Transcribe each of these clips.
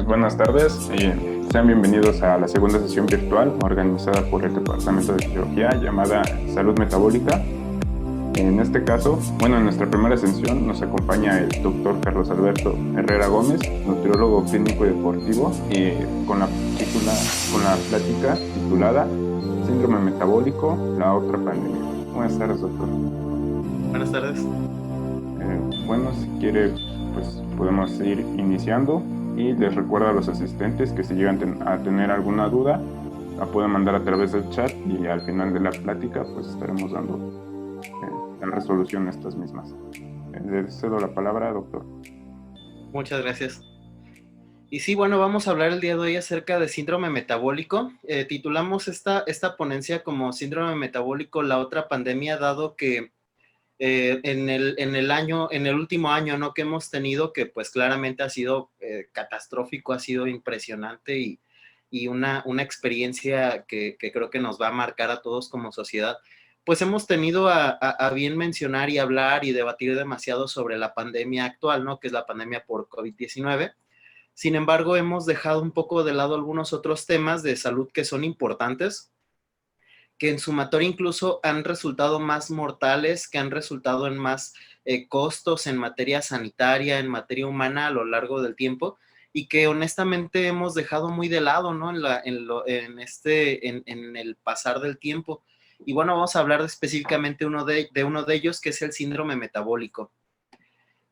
buenas tardes y sean bienvenidos a la segunda sesión virtual organizada por el Departamento de Fisiología llamada Salud Metabólica. En este caso, en nuestra primera sesión nos acompaña el doctor Carlos Alberto Herrera Gómez, nutriólogo clínico y deportivo, y con la plática titulada Síndrome Metabólico, la otra pandemia. Buenas tardes, doctor. Buenas tardes. Si quiere, pues podemos ir iniciando. Y les recuerdo a los asistentes que si llegan a tener alguna duda, la pueden mandar a través del chat y al final de la plática pues estaremos dando la resolución a estas mismas. Le cedo la palabra, doctor. Muchas gracias. Y sí, vamos a hablar el día de hoy acerca de síndrome metabólico. Titulamos esta ponencia como síndrome metabólico, la otra pandemia, dado que en el último año, ¿no?, que hemos tenido, que pues claramente ha sido catastrófico, ha sido impresionante y una experiencia que creo que nos va a marcar a todos como sociedad. Pues hemos tenido a bien mencionar y hablar y debatir demasiado sobre la pandemia actual, ¿no?, que es la pandemia por COVID-19. Sin embargo, hemos dejado un poco de lado algunos otros temas de salud que son importantes, que en sumatoria incluso han resultado más mortales, que han resultado en más costos en materia sanitaria, en materia humana a lo largo del tiempo, y que honestamente hemos dejado muy de lado, ¿no?, en el pasar del tiempo. Y vamos a hablar específicamente de uno de ellos, que es el síndrome metabólico.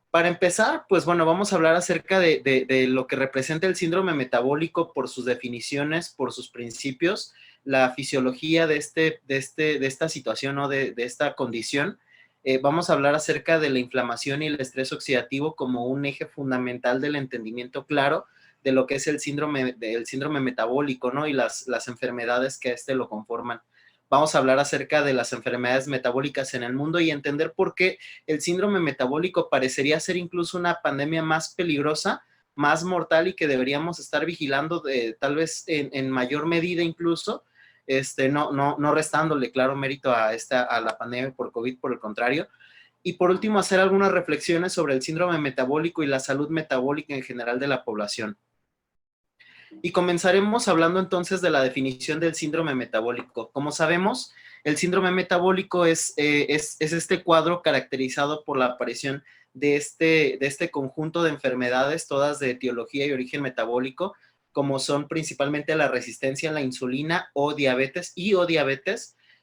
Para empezar, pues vamos a hablar acerca de lo que representa el síndrome metabólico por sus definiciones, por sus principios, la fisiología de esta situación o de esta condición. Vamos a hablar acerca de la inflamación y el estrés oxidativo como un eje fundamental del entendimiento claro de lo que es el síndrome metabólico, ¿no?, y las enfermedades que a lo conforman. Vamos a hablar acerca de las enfermedades metabólicas en el mundo y entender por qué el síndrome metabólico parecería ser incluso una pandemia más peligrosa, más mortal, y que deberíamos estar vigilando tal vez en mayor medida incluso, no restándole claro mérito a la pandemia por COVID, por el contrario. Y por último, hacer algunas reflexiones sobre el síndrome metabólico y la salud metabólica en general de la población. Y comenzaremos hablando entonces de la definición del síndrome metabólico. Como sabemos, el síndrome metabólico es este cuadro caracterizado por la aparición de este conjunto de enfermedades, todas de etiología y origen metabólico, como son principalmente la resistencia a la insulina o diabetes,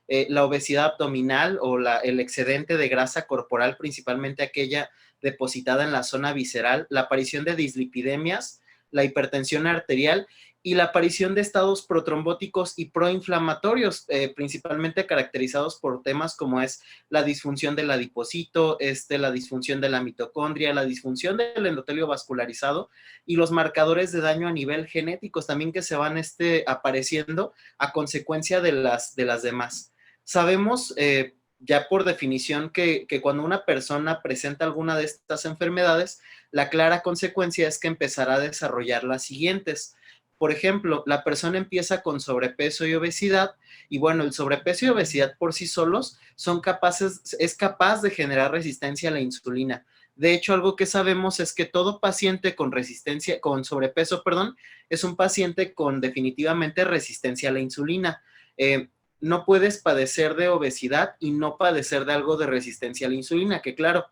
la obesidad abdominal o el excedente de grasa corporal, principalmente aquella depositada en la zona visceral, la aparición de dislipidemias, la hipertensión arterial y la aparición de estados protrombóticos y proinflamatorios, principalmente caracterizados por temas como es la disfunción del adipocito, la disfunción de la mitocondria, la disfunción del endotelio vascularizado y los marcadores de daño a nivel genéticos también que se van apareciendo a consecuencia de las demás. Sabemos ya por definición que cuando una persona presenta alguna de estas enfermedades, la clara consecuencia es que empezará a desarrollar las siguientes. Por ejemplo, la persona empieza con sobrepeso y obesidad, y el sobrepeso y obesidad por sí solos es capaz de generar resistencia a la insulina. De hecho, algo que sabemos es que todo paciente con sobrepeso, es un paciente con definitivamente resistencia a la insulina. No puedes padecer de obesidad y no padecer de algo de resistencia a la insulina, que claro,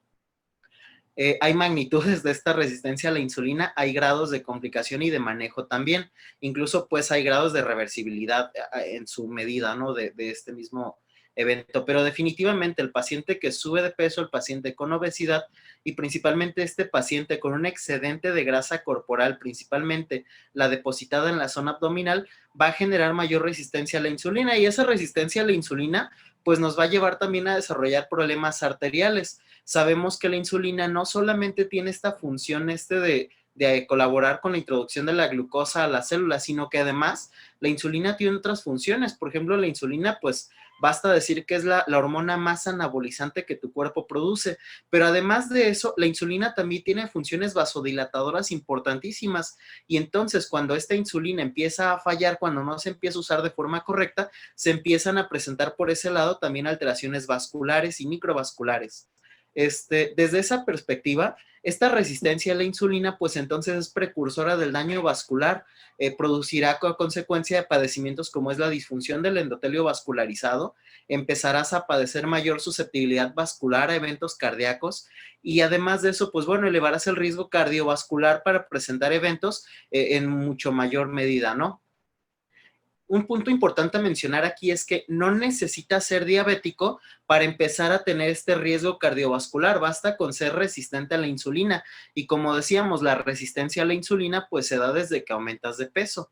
hay magnitudes de esta resistencia a la insulina, hay grados de complicación y de manejo también, incluso pues hay grados de reversibilidad en su medida, ¿no?, de este mismo evento, pero definitivamente el paciente que sube de peso, el paciente con obesidad y principalmente este paciente con un excedente de grasa corporal, principalmente la depositada en la zona abdominal, va a generar mayor resistencia a la insulina, y esa resistencia a la insulina pues nos va a llevar también a desarrollar problemas arteriales. Sabemos que la insulina no solamente tiene esta función de colaborar con la introducción de la glucosa a las células, sino que además la insulina tiene otras funciones. Por ejemplo, la insulina, pues basta decir que es la hormona más anabolizante que tu cuerpo produce, pero además de eso, la insulina también tiene funciones vasodilatadoras importantísimas, y entonces cuando esta insulina empieza a fallar, cuando no se empieza a usar de forma correcta, se empiezan a presentar por ese lado también alteraciones vasculares y microvasculares. Desde esa perspectiva, esta resistencia a la insulina, pues entonces es precursora del daño vascular, producirá a consecuencia de padecimientos como es la disfunción del endotelio vascularizado, empezarás a padecer mayor susceptibilidad vascular a eventos cardíacos y además de eso, pues bueno, elevarás el riesgo cardiovascular para presentar eventos en mucho mayor medida, ¿no? Un punto importante a mencionar aquí es que no necesitas ser diabético para empezar a tener este riesgo cardiovascular, basta con ser resistente a la insulina. Y como decíamos, la resistencia a la insulina pues se da desde que aumentas de peso.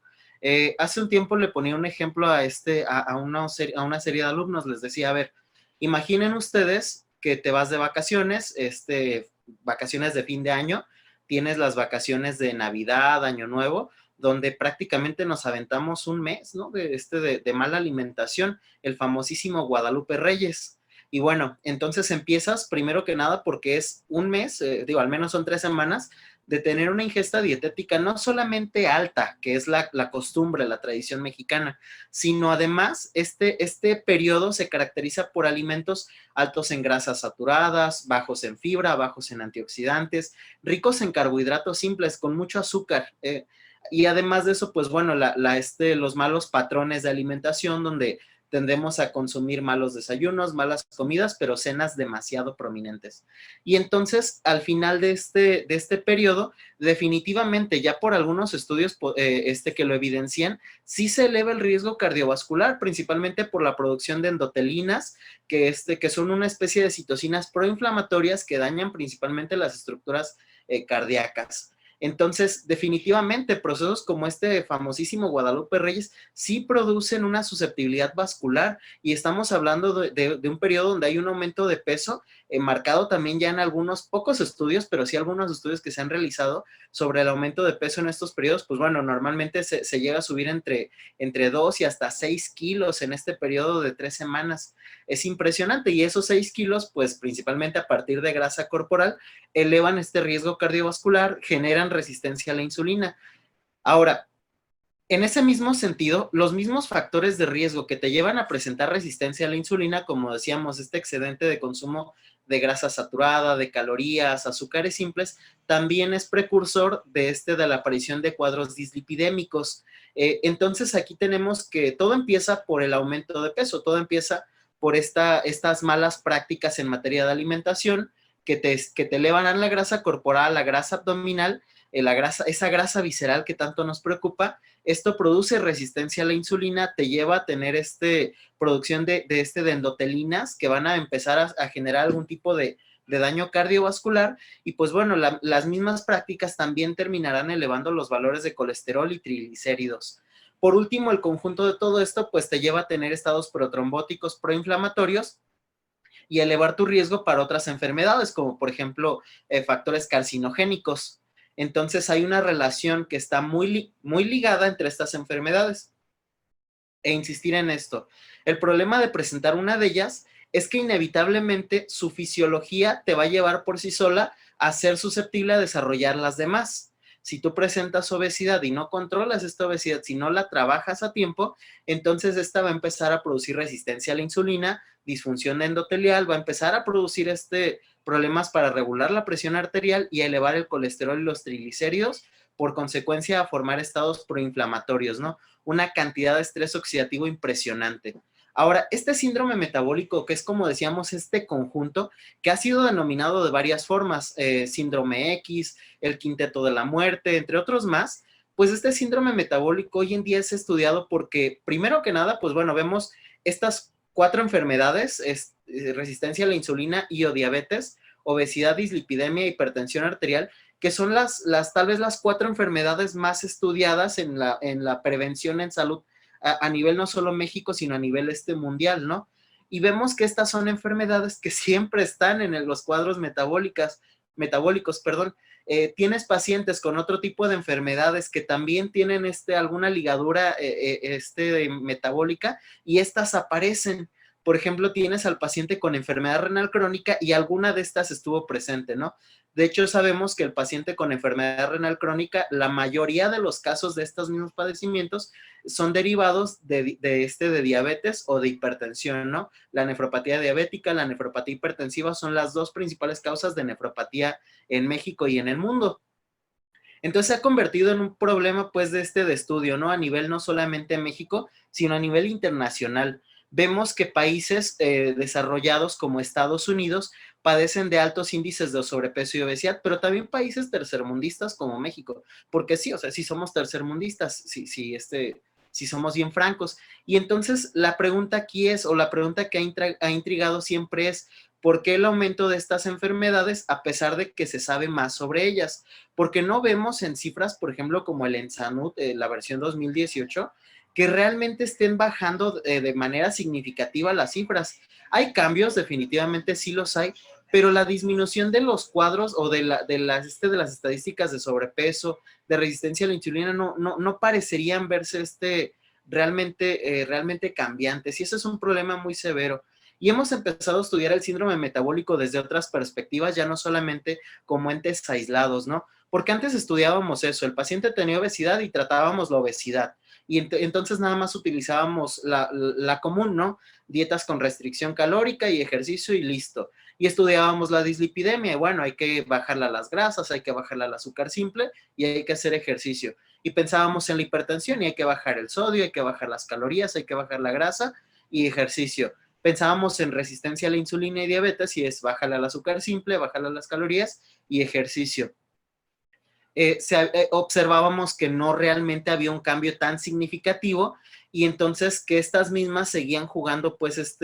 Hace un tiempo le ponía un ejemplo a una serie de alumnos, les decía, a ver, imaginen ustedes que te vas de vacaciones, vacaciones de fin de año, tienes las vacaciones de Navidad, Año Nuevo, donde prácticamente nos aventamos un mes, ¿no? De mala alimentación, el famosísimo Guadalupe Reyes. Y bueno, entonces empiezas primero que nada porque es un mes, al menos son 3 semanas, de tener una ingesta dietética no solamente alta, que es la costumbre, la tradición mexicana, sino además este periodo se caracteriza por alimentos altos en grasas saturadas, bajos en fibra, bajos en antioxidantes, ricos en carbohidratos simples, con mucho azúcar. Y además de eso, pues bueno, los malos patrones de alimentación donde tendemos a consumir malos desayunos, malas comidas, pero cenas demasiado prominentes. Y entonces, al final de este periodo, definitivamente, ya por algunos estudios que lo evidencian, sí se eleva el riesgo cardiovascular, principalmente por la producción de endotelinas, que son una especie de citocinas proinflamatorias que dañan principalmente las estructuras cardíacas. Entonces, definitivamente, procesos como este famosísimo Guadalupe Reyes sí producen una susceptibilidad vascular y estamos hablando de un periodo donde hay un aumento de peso marcado también ya en algunos pocos estudios, pero sí algunos estudios que se han realizado sobre el aumento de peso en estos periodos, pues bueno, normalmente se llega a subir entre 2 y hasta 6 kilos en este periodo de 3 semanas. Es impresionante y esos 6 kilos, pues principalmente a partir de grasa corporal, elevan este riesgo cardiovascular, generan resistencia a la insulina. Ahora, en ese mismo sentido, los mismos factores de riesgo que te llevan a presentar resistencia a la insulina, como decíamos, este excedente de consumo de grasa saturada, de calorías, azúcares simples, también es precursor de la aparición de cuadros dislipidémicos. Entonces, aquí tenemos que todo empieza por el aumento de peso, todo empieza por estas malas prácticas en materia de alimentación que te elevan a la grasa corporal, la grasa abdominal, esa grasa visceral que tanto nos preocupa. Esto produce resistencia a la insulina, te lleva a tener producción de endotelinas que van a empezar a generar algún tipo de daño cardiovascular y pues bueno, las mismas prácticas también terminarán elevando los valores de colesterol y triglicéridos. Por último, el conjunto de todo esto pues te lleva a tener estados protrombóticos proinflamatorios y elevar tu riesgo para otras enfermedades, como por ejemplo factores carcinogénicos. Entonces hay una relación que está muy ligada entre estas enfermedades. E insistir en esto, el problema de presentar una de ellas es que inevitablemente su fisiología te va a llevar por sí sola a ser susceptible a desarrollar las demás. Si tú presentas obesidad y no controlas esta obesidad, si no la trabajas a tiempo, entonces esta va a empezar a producir resistencia a la insulina, disfunción endotelial, va a empezar a producir problemas para regular la presión arterial y a elevar el colesterol y los triglicéridos, por consecuencia a formar estados proinflamatorios, ¿no? Una cantidad de estrés oxidativo impresionante. Ahora, este síndrome metabólico, que es como decíamos, este conjunto, que ha sido denominado de varias formas, síndrome X, el quinteto de la muerte, entre otros más, pues este síndrome metabólico hoy en día es estudiado porque, primero que nada, pues bueno, vemos estas 4 enfermedades, resistencia a la insulina y o diabetes, obesidad, dislipidemia, hipertensión arterial, que son tal vez las 4 enfermedades más estudiadas en la prevención en salud a nivel no solo México, sino a nivel mundial, ¿no? Y vemos que estas son enfermedades que siempre están en los cuadros metabólicos, perdón. Tienes pacientes con otro tipo de enfermedades que también tienen alguna ligadura metabólica y estas aparecen. Por ejemplo, tienes al paciente con enfermedad renal crónica y alguna de estas estuvo presente, ¿no? De hecho, sabemos que el paciente con enfermedad renal crónica, la mayoría de los casos de estos mismos padecimientos son derivados de diabetes o de hipertensión, ¿no? La nefropatía diabética, la nefropatía hipertensiva son las dos principales causas de nefropatía en México y en el mundo. Entonces se ha convertido en un problema pues de estudio, ¿no? A nivel no solamente en México, sino a nivel internacional. Vemos que países desarrollados como Estados Unidos padecen de altos índices de sobrepeso y obesidad, pero también países tercermundistas como México, porque sí, o sea, sí somos tercermundistas, sí somos bien francos. Y entonces la pregunta aquí es, o la pregunta que ha intrigado siempre es, ¿por qué el aumento de estas enfermedades a pesar de que se sabe más sobre ellas? Porque no vemos en cifras, por ejemplo, como el ENSANUD, la versión 2018, que realmente estén bajando de manera significativa las cifras. Hay cambios, definitivamente sí los hay, pero la disminución de los cuadros o de las estadísticas de sobrepeso, de resistencia a la insulina, no parecerían verse realmente cambiantes. Y eso es un problema muy severo. Y hemos empezado a estudiar el síndrome metabólico desde otras perspectivas, ya no solamente como entes aislados, ¿no? Porque antes estudiábamos eso, el paciente tenía obesidad y tratábamos la obesidad. Y entonces nada más utilizábamos la común, ¿no? Dietas con restricción calórica y ejercicio y listo. Y estudiábamos la dislipidemia, y bueno, hay que bajarla a las grasas, hay que bajarla al azúcar simple y hay que hacer ejercicio. Y pensábamos en la hipertensión y hay que bajar el sodio, hay que bajar las calorías, hay que bajar la grasa y ejercicio. Pensábamos en resistencia a la insulina y diabetes y es bájale al azúcar simple, bájale a las calorías y ejercicio. Observábamos que no realmente había un cambio tan significativo y entonces que estas mismas seguían jugando pues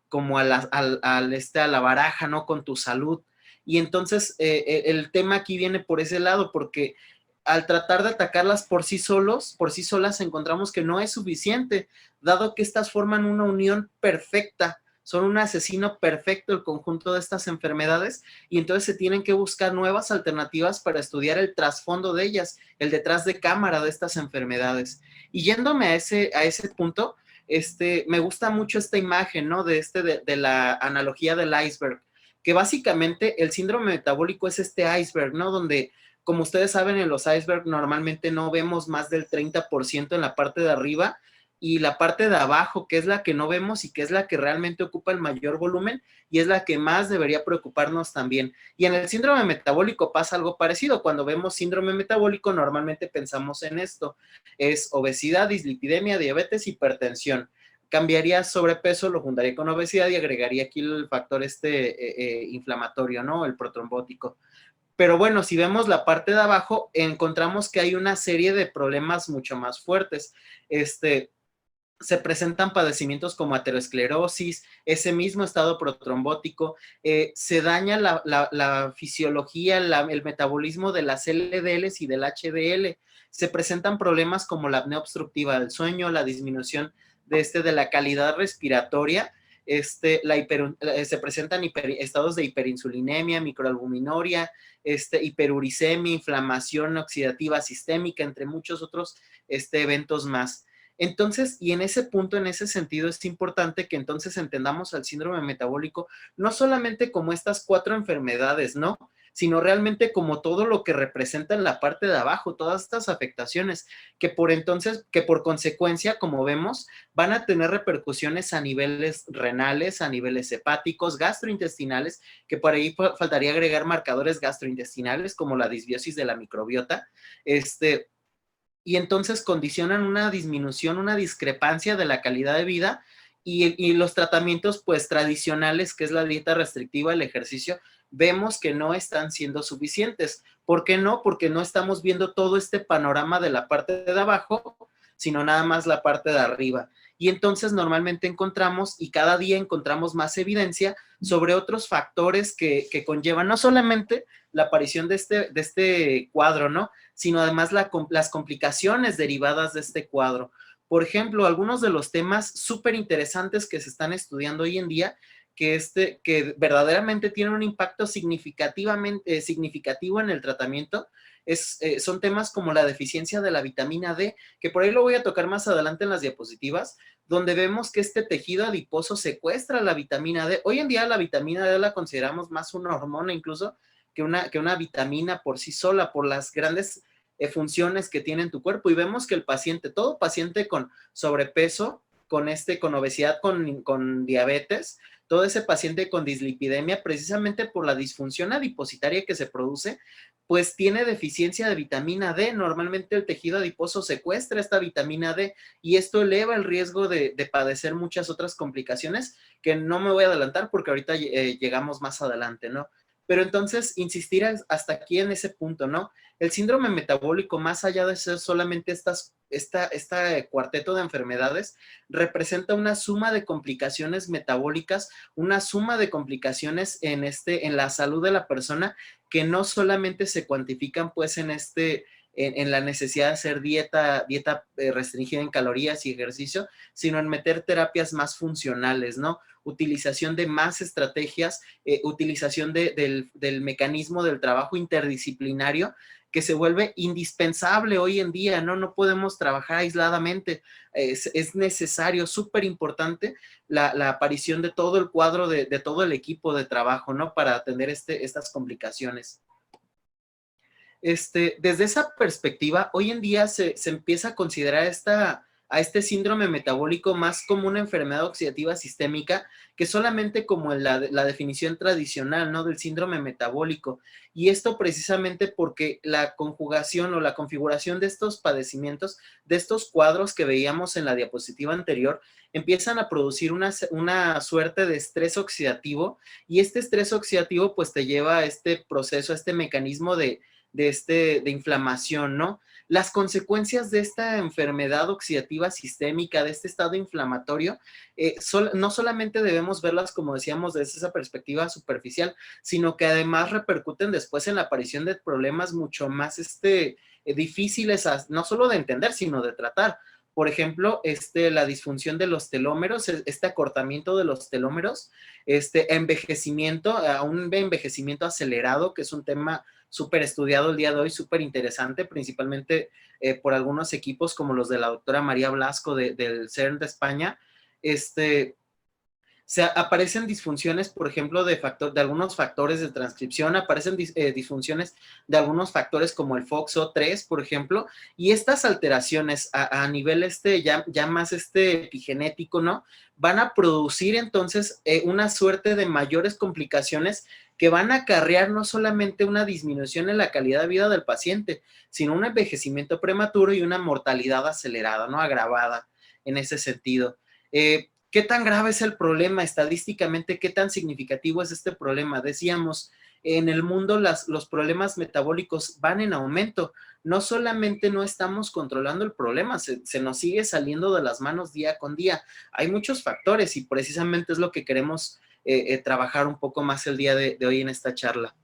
como a la baraja, ¿no? Con tu salud. Y entonces el tema aquí viene por ese lado porque al tratar de atacarlas por sí solas, encontramos que no es suficiente, dado que estas forman una unión perfecta, son un asesino perfecto el conjunto de estas enfermedades y entonces se tienen que buscar nuevas alternativas para estudiar el trasfondo de ellas, el detrás de cámara de estas enfermedades. Y yéndome a ese punto, me gusta mucho esta imagen, ¿no? De la analogía del iceberg, que básicamente el síndrome metabólico es este iceberg, ¿no? Donde, como ustedes saben, en los icebergs normalmente no vemos más del 30% en la parte de arriba y la parte de abajo, que es la que no vemos y que es la que realmente ocupa el mayor volumen y es la que más debería preocuparnos también. Y en el síndrome metabólico pasa algo parecido. Cuando vemos síndrome metabólico, normalmente pensamos en esto. Es obesidad, dislipidemia, diabetes, hipertensión. Cambiaría sobrepeso, lo juntaría con obesidad y agregaría aquí el factor inflamatorio, ¿no? El protrombótico. Pero bueno, si vemos la parte de abajo, encontramos que hay una serie de problemas mucho más fuertes. Se presentan padecimientos como aterosclerosis, ese mismo estado protrombótico, se daña la fisiología, el metabolismo de las LDLs y del HDL, se presentan problemas como la apnea obstructiva del sueño, la disminución de la calidad respiratoria, se presentan estados de hiperinsulinemia, microalbuminuria, hiperuricemia, inflamación oxidativa sistémica, entre muchos otros eventos más. Entonces, y en ese punto, en ese sentido, es importante que entonces entendamos al síndrome metabólico no solamente como estas 4 enfermedades, ¿no? Sino realmente como todo lo que representa en la parte de abajo, todas estas afectaciones, que por consecuencia, como vemos, van a tener repercusiones a niveles renales, a niveles hepáticos, gastrointestinales, que por ahí faltaría agregar marcadores gastrointestinales como la disbiosis de la microbiota, y entonces condicionan una disminución, una discrepancia de la calidad de vida y los tratamientos pues tradicionales, que es la dieta restrictiva, el ejercicio, vemos que no están siendo suficientes. ¿Por qué no? Porque no estamos viendo todo este panorama de la parte de abajo, sino nada más la parte de arriba. Y entonces normalmente encontramos, y cada día encontramos más evidencia sobre otros factores que conllevan no solamente la aparición de este cuadro, ¿no? Sino además las complicaciones derivadas de este cuadro. Por ejemplo, algunos de los temas súper interesantes que se están estudiando hoy en día, que verdaderamente tienen un impacto significativo en el tratamiento, son temas como la deficiencia de la vitamina D, que por ahí lo voy a tocar más adelante en las diapositivas, donde vemos que este tejido adiposo secuestra la vitamina D. Hoy en día la vitamina D la consideramos más una hormona incluso que una vitamina por sí sola, por las grandes funciones que tiene en tu cuerpo. Y vemos que el paciente, todo paciente con sobrepeso, con obesidad, con diabetes, todo ese paciente con dislipidemia, precisamente por la disfunción adipositaria que se produce, pues tiene deficiencia de vitamina D. Normalmente el tejido adiposo secuestra esta vitamina D y esto eleva el riesgo de padecer muchas otras complicaciones que no me voy a adelantar porque ahorita llegamos más adelante, ¿no? Pero entonces, insistir hasta aquí en ese punto, ¿no? El síndrome metabólico, más allá de ser solamente esta cuarteto de enfermedades, representa una suma de complicaciones metabólicas, una suma de complicaciones en la salud de la persona que no solamente se cuantifican pues en la necesidad de hacer dieta restringida en calorías y ejercicio, sino en meter terapias más funcionales, ¿no? Utilización de más estrategias, utilización del mecanismo del trabajo interdisciplinario que se vuelve indispensable hoy en día, ¿no? No podemos trabajar aisladamente, es necesario, súper importante la aparición de todo el cuadro, de todo el equipo de trabajo, ¿no? Para atender estas complicaciones. Desde esa perspectiva, hoy en día se empieza a considerar a este síndrome metabólico más como una enfermedad oxidativa sistémica que solamente como la definición tradicional, ¿no? Del síndrome metabólico. Y esto precisamente porque la conjugación o la configuración de estos padecimientos, de estos cuadros que veíamos en la diapositiva anterior, empiezan a producir una suerte de estrés oxidativo y este estrés oxidativo pues te lleva a este proceso, a este mecanismo de inflamación, ¿no? Las consecuencias de esta enfermedad oxidativa sistémica, de este estado inflamatorio, no solamente debemos verlas, como decíamos, desde esa perspectiva superficial, sino que además repercuten después en la aparición de problemas mucho más difíciles, no solo de entender, sino de tratar. Por ejemplo, la disfunción de los telómeros, este acortamiento de los telómeros, envejecimiento, un envejecimiento acelerado, que es un tema súper estudiado el día de hoy, súper interesante, principalmente por algunos equipos como los de la doctora María Blasco del CERN de España. Aparecen disfunciones, por ejemplo, de algunos factores de transcripción, aparecen disfunciones de algunos factores como el FOXO3, por ejemplo, y estas alteraciones a nivel ya más epigenético, ¿no? Van a producir entonces una suerte de mayores complicaciones que van a acarrear no solamente una disminución en la calidad de vida del paciente, sino un envejecimiento prematuro y una mortalidad acelerada, ¿no? Agravada en ese sentido. ¿Qué tan grave es el problema estadísticamente? ¿Qué tan significativo es este problema? Decíamos, en el mundo los problemas metabólicos van en aumento. No solamente no estamos controlando el problema, se nos sigue saliendo de las manos día con día. Hay muchos factores y precisamente es lo que queremos trabajar un poco más el día de hoy en esta charla.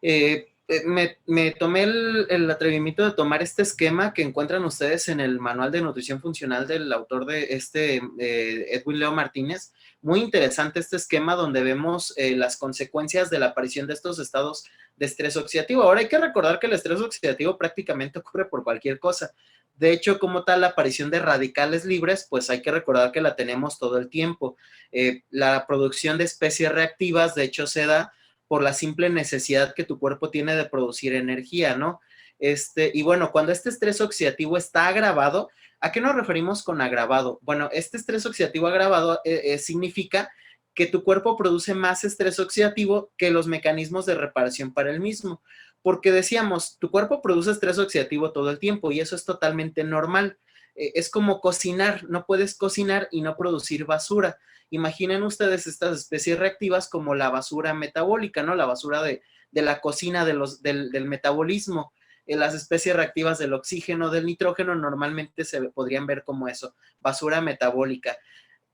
Me tomé el atrevimiento de tomar este esquema que encuentran ustedes en el manual de nutrición funcional del autor de Edwin Leo Martínez. Muy interesante este esquema donde vemos las consecuencias de la aparición de estos estados de estrés oxidativo. Ahora hay que recordar que el estrés oxidativo prácticamente ocurre por cualquier cosa. De hecho, como tal, la aparición de radicales libres, pues hay que recordar que la tenemos todo el tiempo. La producción de especies reactivas, de hecho, se da por la simple necesidad que tu cuerpo tiene de producir energía, ¿no? Y bueno, cuando este estrés oxidativo está agravado, ¿a qué nos referimos con agravado? Bueno, este estrés oxidativo agravado significa que tu cuerpo produce más estrés oxidativo que los mecanismos de reparación para el mismo. Porque decíamos, tu cuerpo produce estrés oxidativo todo el tiempo y eso es totalmente normal. Es como cocinar, no puedes cocinar y no producir basura. Imaginen ustedes estas especies reactivas como la basura metabólica, ¿no? La basura de la cocina, del metabolismo. Las especies reactivas del oxígeno, del nitrógeno, normalmente se podrían ver como eso, basura metabólica.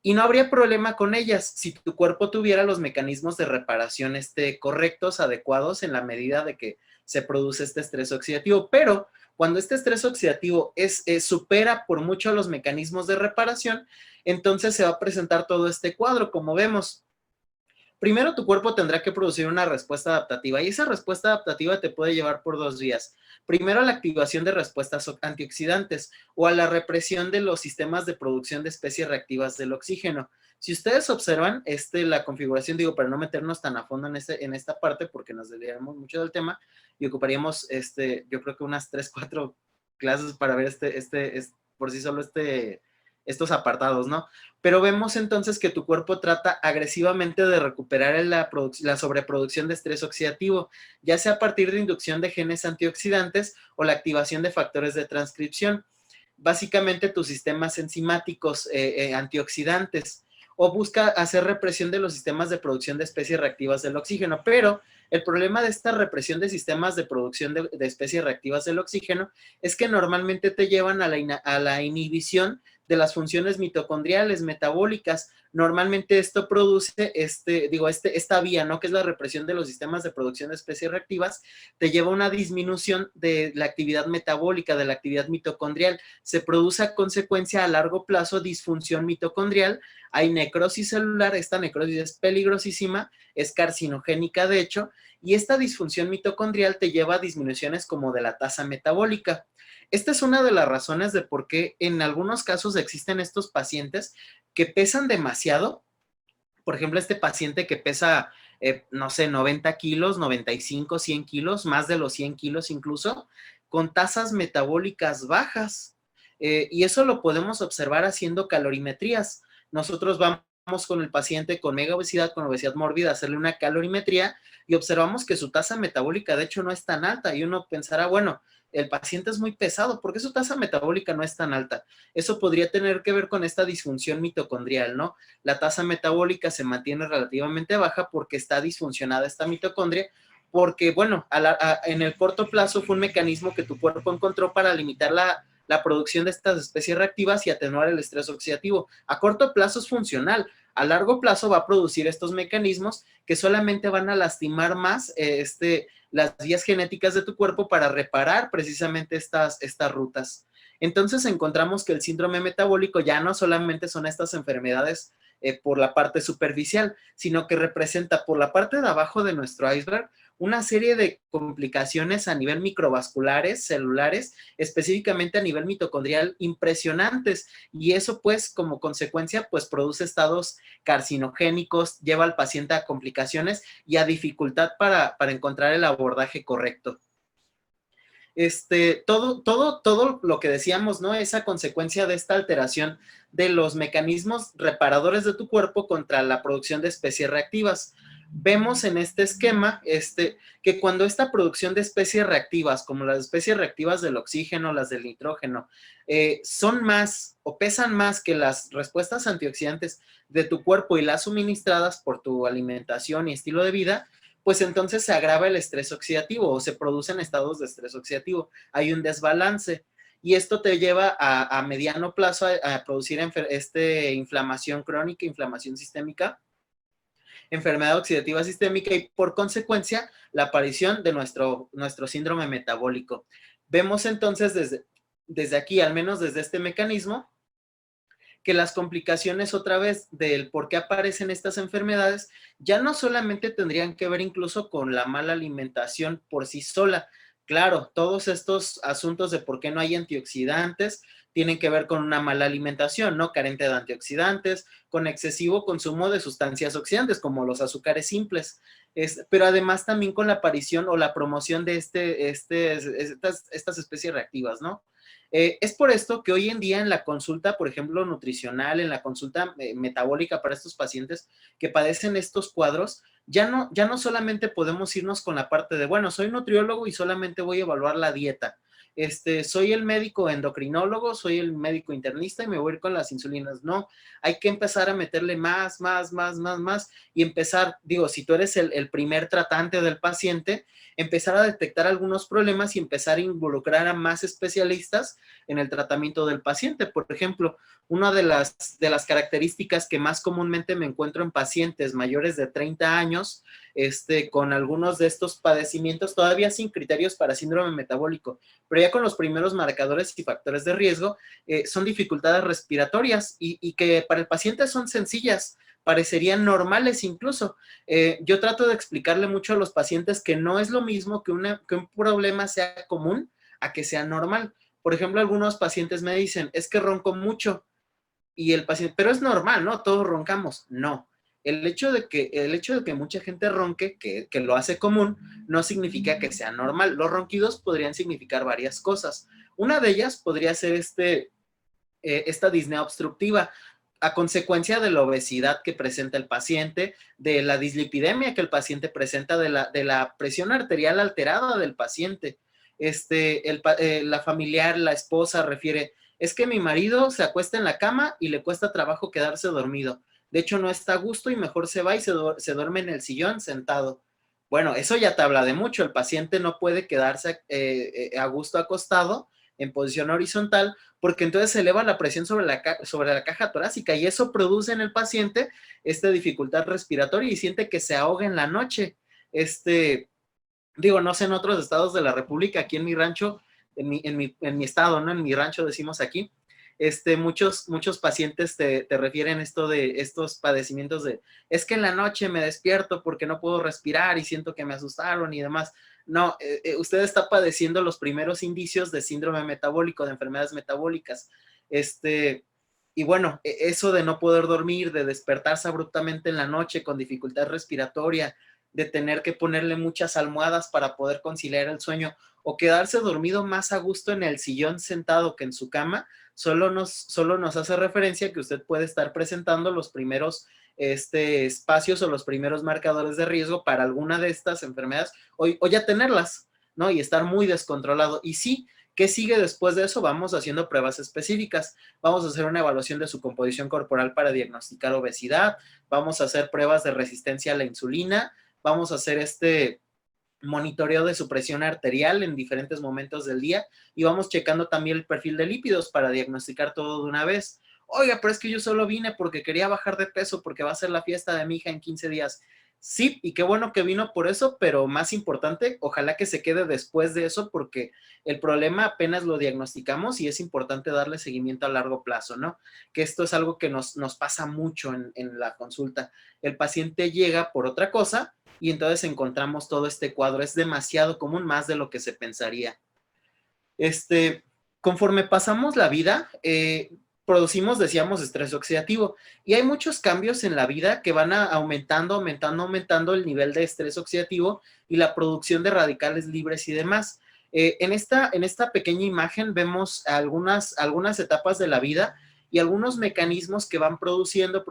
Y no habría problema con ellas si tu cuerpo tuviera los mecanismos de reparación correctos, adecuados, en la medida de que se produce este estrés oxidativo. Pero cuando este estrés oxidativo supera por mucho los mecanismos de reparación, entonces se va a presentar todo este cuadro, como vemos. Primero, tu cuerpo tendrá que producir una respuesta adaptativa y esa respuesta adaptativa te puede llevar por 2 vías. primero a la activación de respuestas antioxidantes o a la represión de los sistemas de producción de especies reactivas del oxígeno. Si ustedes observan la configuración, digo, para no meternos tan a fondo en esta parte, porque nos desviaríamos mucho del tema y ocuparíamos, yo creo que unas 3, 4 clases para ver por sí solo estos apartados, ¿no? Pero vemos entonces que tu cuerpo trata agresivamente de recuperar la sobreproducción de estrés oxidativo, ya sea a partir de inducción de genes antioxidantes o la activación de factores de transcripción, básicamente tus sistemas enzimáticos antioxidantes, o busca hacer represión de los sistemas de producción de especies reactivas del oxígeno. Pero el problema de esta represión de sistemas de producción de especies reactivas del oxígeno es que normalmente te llevan a la inhibición de las funciones mitocondriales, metabólicas. Normalmente esto produce, esta vía, ¿no? Que es la represión de los sistemas de producción de especies reactivas, te lleva a una disminución de la actividad metabólica, de la actividad mitocondrial. Se produce a consecuencia a largo plazo disfunción mitocondrial, hay necrosis celular, esta necrosis es peligrosísima, es carcinogénica de hecho, y esta disfunción mitocondrial te lleva a disminuciones como de la tasa metabólica. Esta es una de las razones de por qué en algunos casos existen estos pacientes que pesan demasiado. Por ejemplo, este paciente que pesa, no sé, 90 kilos, 95, 100 kilos, más de los 100 kilos incluso, con tasas metabólicas bajas. Y eso lo podemos observar haciendo calorimetrías. Nosotros vamos con el paciente con mega obesidad, con obesidad mórbida, a hacerle una calorimetría y observamos que su tasa metabólica de hecho no es tan alta y uno pensará, bueno, el paciente es muy pesado, ¿por qué su tasa metabólica no es tan alta? Eso podría tener que ver con esta disfunción mitocondrial, ¿no? La tasa metabólica se mantiene relativamente baja porque está disfuncionada esta mitocondria, porque, bueno, en el corto plazo fue un mecanismo que tu cuerpo encontró para limitar la producción de estas especies reactivas y atenuar el estrés oxidativo. A corto plazo es funcional, a largo plazo va a producir estos mecanismos que solamente van a lastimar más las vías genéticas de tu cuerpo para reparar precisamente estas rutas. Entonces encontramos que el síndrome metabólico ya no solamente son estas enfermedades por la parte superficial, sino que representa por la parte de abajo de nuestro iceberg una serie de complicaciones a nivel microvasculares, celulares, específicamente a nivel mitocondrial impresionantes, y eso pues como consecuencia pues produce estados carcinogénicos, lleva al paciente a complicaciones y a dificultad para encontrar el abordaje correcto. Todo lo que decíamos, ¿no? Esa consecuencia de esta alteración de los mecanismos reparadores de tu cuerpo contra la producción de especies reactivas. Vemos en este esquema que cuando esta producción de especies reactivas, como las especies reactivas del oxígeno, las del nitrógeno, son más o pesan más que las respuestas antioxidantes de tu cuerpo y las suministradas por tu alimentación y estilo de vida, pues entonces se agrava el estrés oxidativo o se producen estados de estrés oxidativo. Hay un desbalance y esto te lleva a mediano plazo a producir inflamación crónica, inflamación sistémica, enfermedad oxidativa sistémica y por consecuencia la aparición de nuestro síndrome metabólico. Vemos entonces desde aquí, al menos desde este mecanismo, que las complicaciones otra vez del por qué aparecen estas enfermedades ya no solamente tendrían que ver incluso con la mala alimentación por sí sola. Claro, todos estos asuntos de por qué no hay antioxidantes tienen que ver con una mala alimentación, ¿no? Carente de antioxidantes, con excesivo consumo de sustancias oxidantes como los azúcares simples, pero además también con la aparición o la promoción de estas especies reactivas, ¿no? Es por esto que hoy en día en la consulta, por ejemplo, nutricional, en la consulta metabólica para estos pacientes que padecen estos cuadros, ya no solamente podemos irnos con la parte de, bueno, soy nutriólogo y solamente voy a evaluar la dieta. Soy el médico endocrinólogo, soy el médico internista y me voy a ir con las insulinas. No, hay que empezar a meterle más y empezar, digo, si tú eres el primer tratante del paciente, empezar a detectar algunos problemas y empezar a involucrar a más especialistas en el tratamiento del paciente. Por ejemplo, una de las características que más comúnmente me encuentro en pacientes mayores de 30 años, con algunos de estos padecimientos, todavía sin criterios para síndrome metabólico, pero ya con los primeros marcadores y factores de riesgo, son dificultades respiratorias y que para el paciente son sencillas, parecerían normales incluso. Yo trato de explicarle mucho a los pacientes que no es lo mismo que un problema sea común a que sea normal. Por ejemplo, algunos pacientes me dicen, es que ronco mucho, y el paciente, pero es normal, ¿no? Todos roncamos. No. El hecho de que mucha gente ronque, que lo hace común, no significa que sea normal. Los ronquidos podrían significar varias cosas. Una de ellas podría ser esta disnea obstructiva, a consecuencia de la obesidad que presenta el paciente, de la dislipidemia que el paciente presenta, de la presión arterial alterada del paciente. La familiar, la esposa refiere, es que mi marido se acuesta en la cama y le cuesta trabajo quedarse dormido. De hecho, no está a gusto y mejor se va y se duerme en el sillón sentado. Bueno, eso ya te habla de mucho. El paciente no puede quedarse a gusto acostado en posición horizontal, porque entonces se eleva la presión sobre la caja torácica y eso produce en el paciente esta dificultad respiratoria y siente que se ahoga en la noche. Digo, no sé en otros estados de la República, aquí en mi rancho, en mi estado, ¿no? En mi rancho decimos aquí, muchos pacientes te refieren esto de estos padecimientos de, es que en la noche me despierto porque no puedo respirar y siento que me asustaron y demás. No, usted está padeciendo los primeros indicios de síndrome metabólico, de enfermedades metabólicas. Y bueno, eso de no poder dormir, de despertarse abruptamente en la noche con dificultad respiratoria, de tener que ponerle muchas almohadas para poder conciliar el sueño o quedarse dormido más a gusto en el sillón sentado que en su cama, solo nos hace referencia que usted puede estar presentando los primeros espacios o los primeros marcadores de riesgo para alguna de estas enfermedades o ya tenerlas, ¿no? Y estar muy descontrolado. Y sí, ¿qué sigue después de eso? Vamos haciendo pruebas específicas. Vamos a hacer una evaluación de su composición corporal para diagnosticar obesidad. Vamos a hacer pruebas de resistencia a la insulina. Vamos a hacer monitoreo de su presión arterial en diferentes momentos del día y vamos checando también el perfil de lípidos para diagnosticar todo de una vez. Oiga, pero es que yo solo vine porque quería bajar de peso porque va a ser la fiesta de mi hija en 15 días. Sí, y qué bueno que vino por eso, pero más importante, ojalá que se quede después de eso porque el problema apenas lo diagnosticamos y es importante darle seguimiento a largo plazo, ¿no? Que esto es algo que nos pasa mucho en la consulta. El paciente llega por otra cosa y entonces encontramos todo este cuadro. Es demasiado común, más de lo que se pensaría. Conforme pasamos la vida, producimos, decíamos, estrés oxidativo. Y hay muchos cambios en la vida que van aumentando el nivel de estrés oxidativo y la producción de radicales libres y demás. En esta pequeña imagen vemos algunas etapas de la vida y algunos mecanismos que van produciendo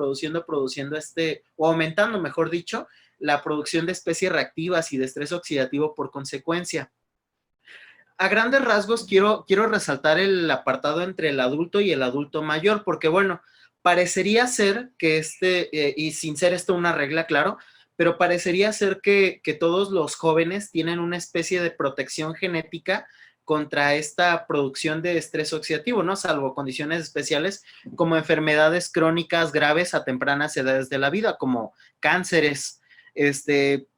o aumentando, mejor dicho, la producción de especies reactivas y de estrés oxidativo por consecuencia. A grandes rasgos quiero resaltar el apartado entre el adulto y el adulto mayor, porque bueno, parecería ser que y sin ser esto una regla, claro, pero parecería ser que todos los jóvenes tienen una especie de protección genética contra esta producción de estrés oxidativo, ¿no? Salvo condiciones especiales como enfermedades crónicas graves a tempranas edades de la vida, como cánceres,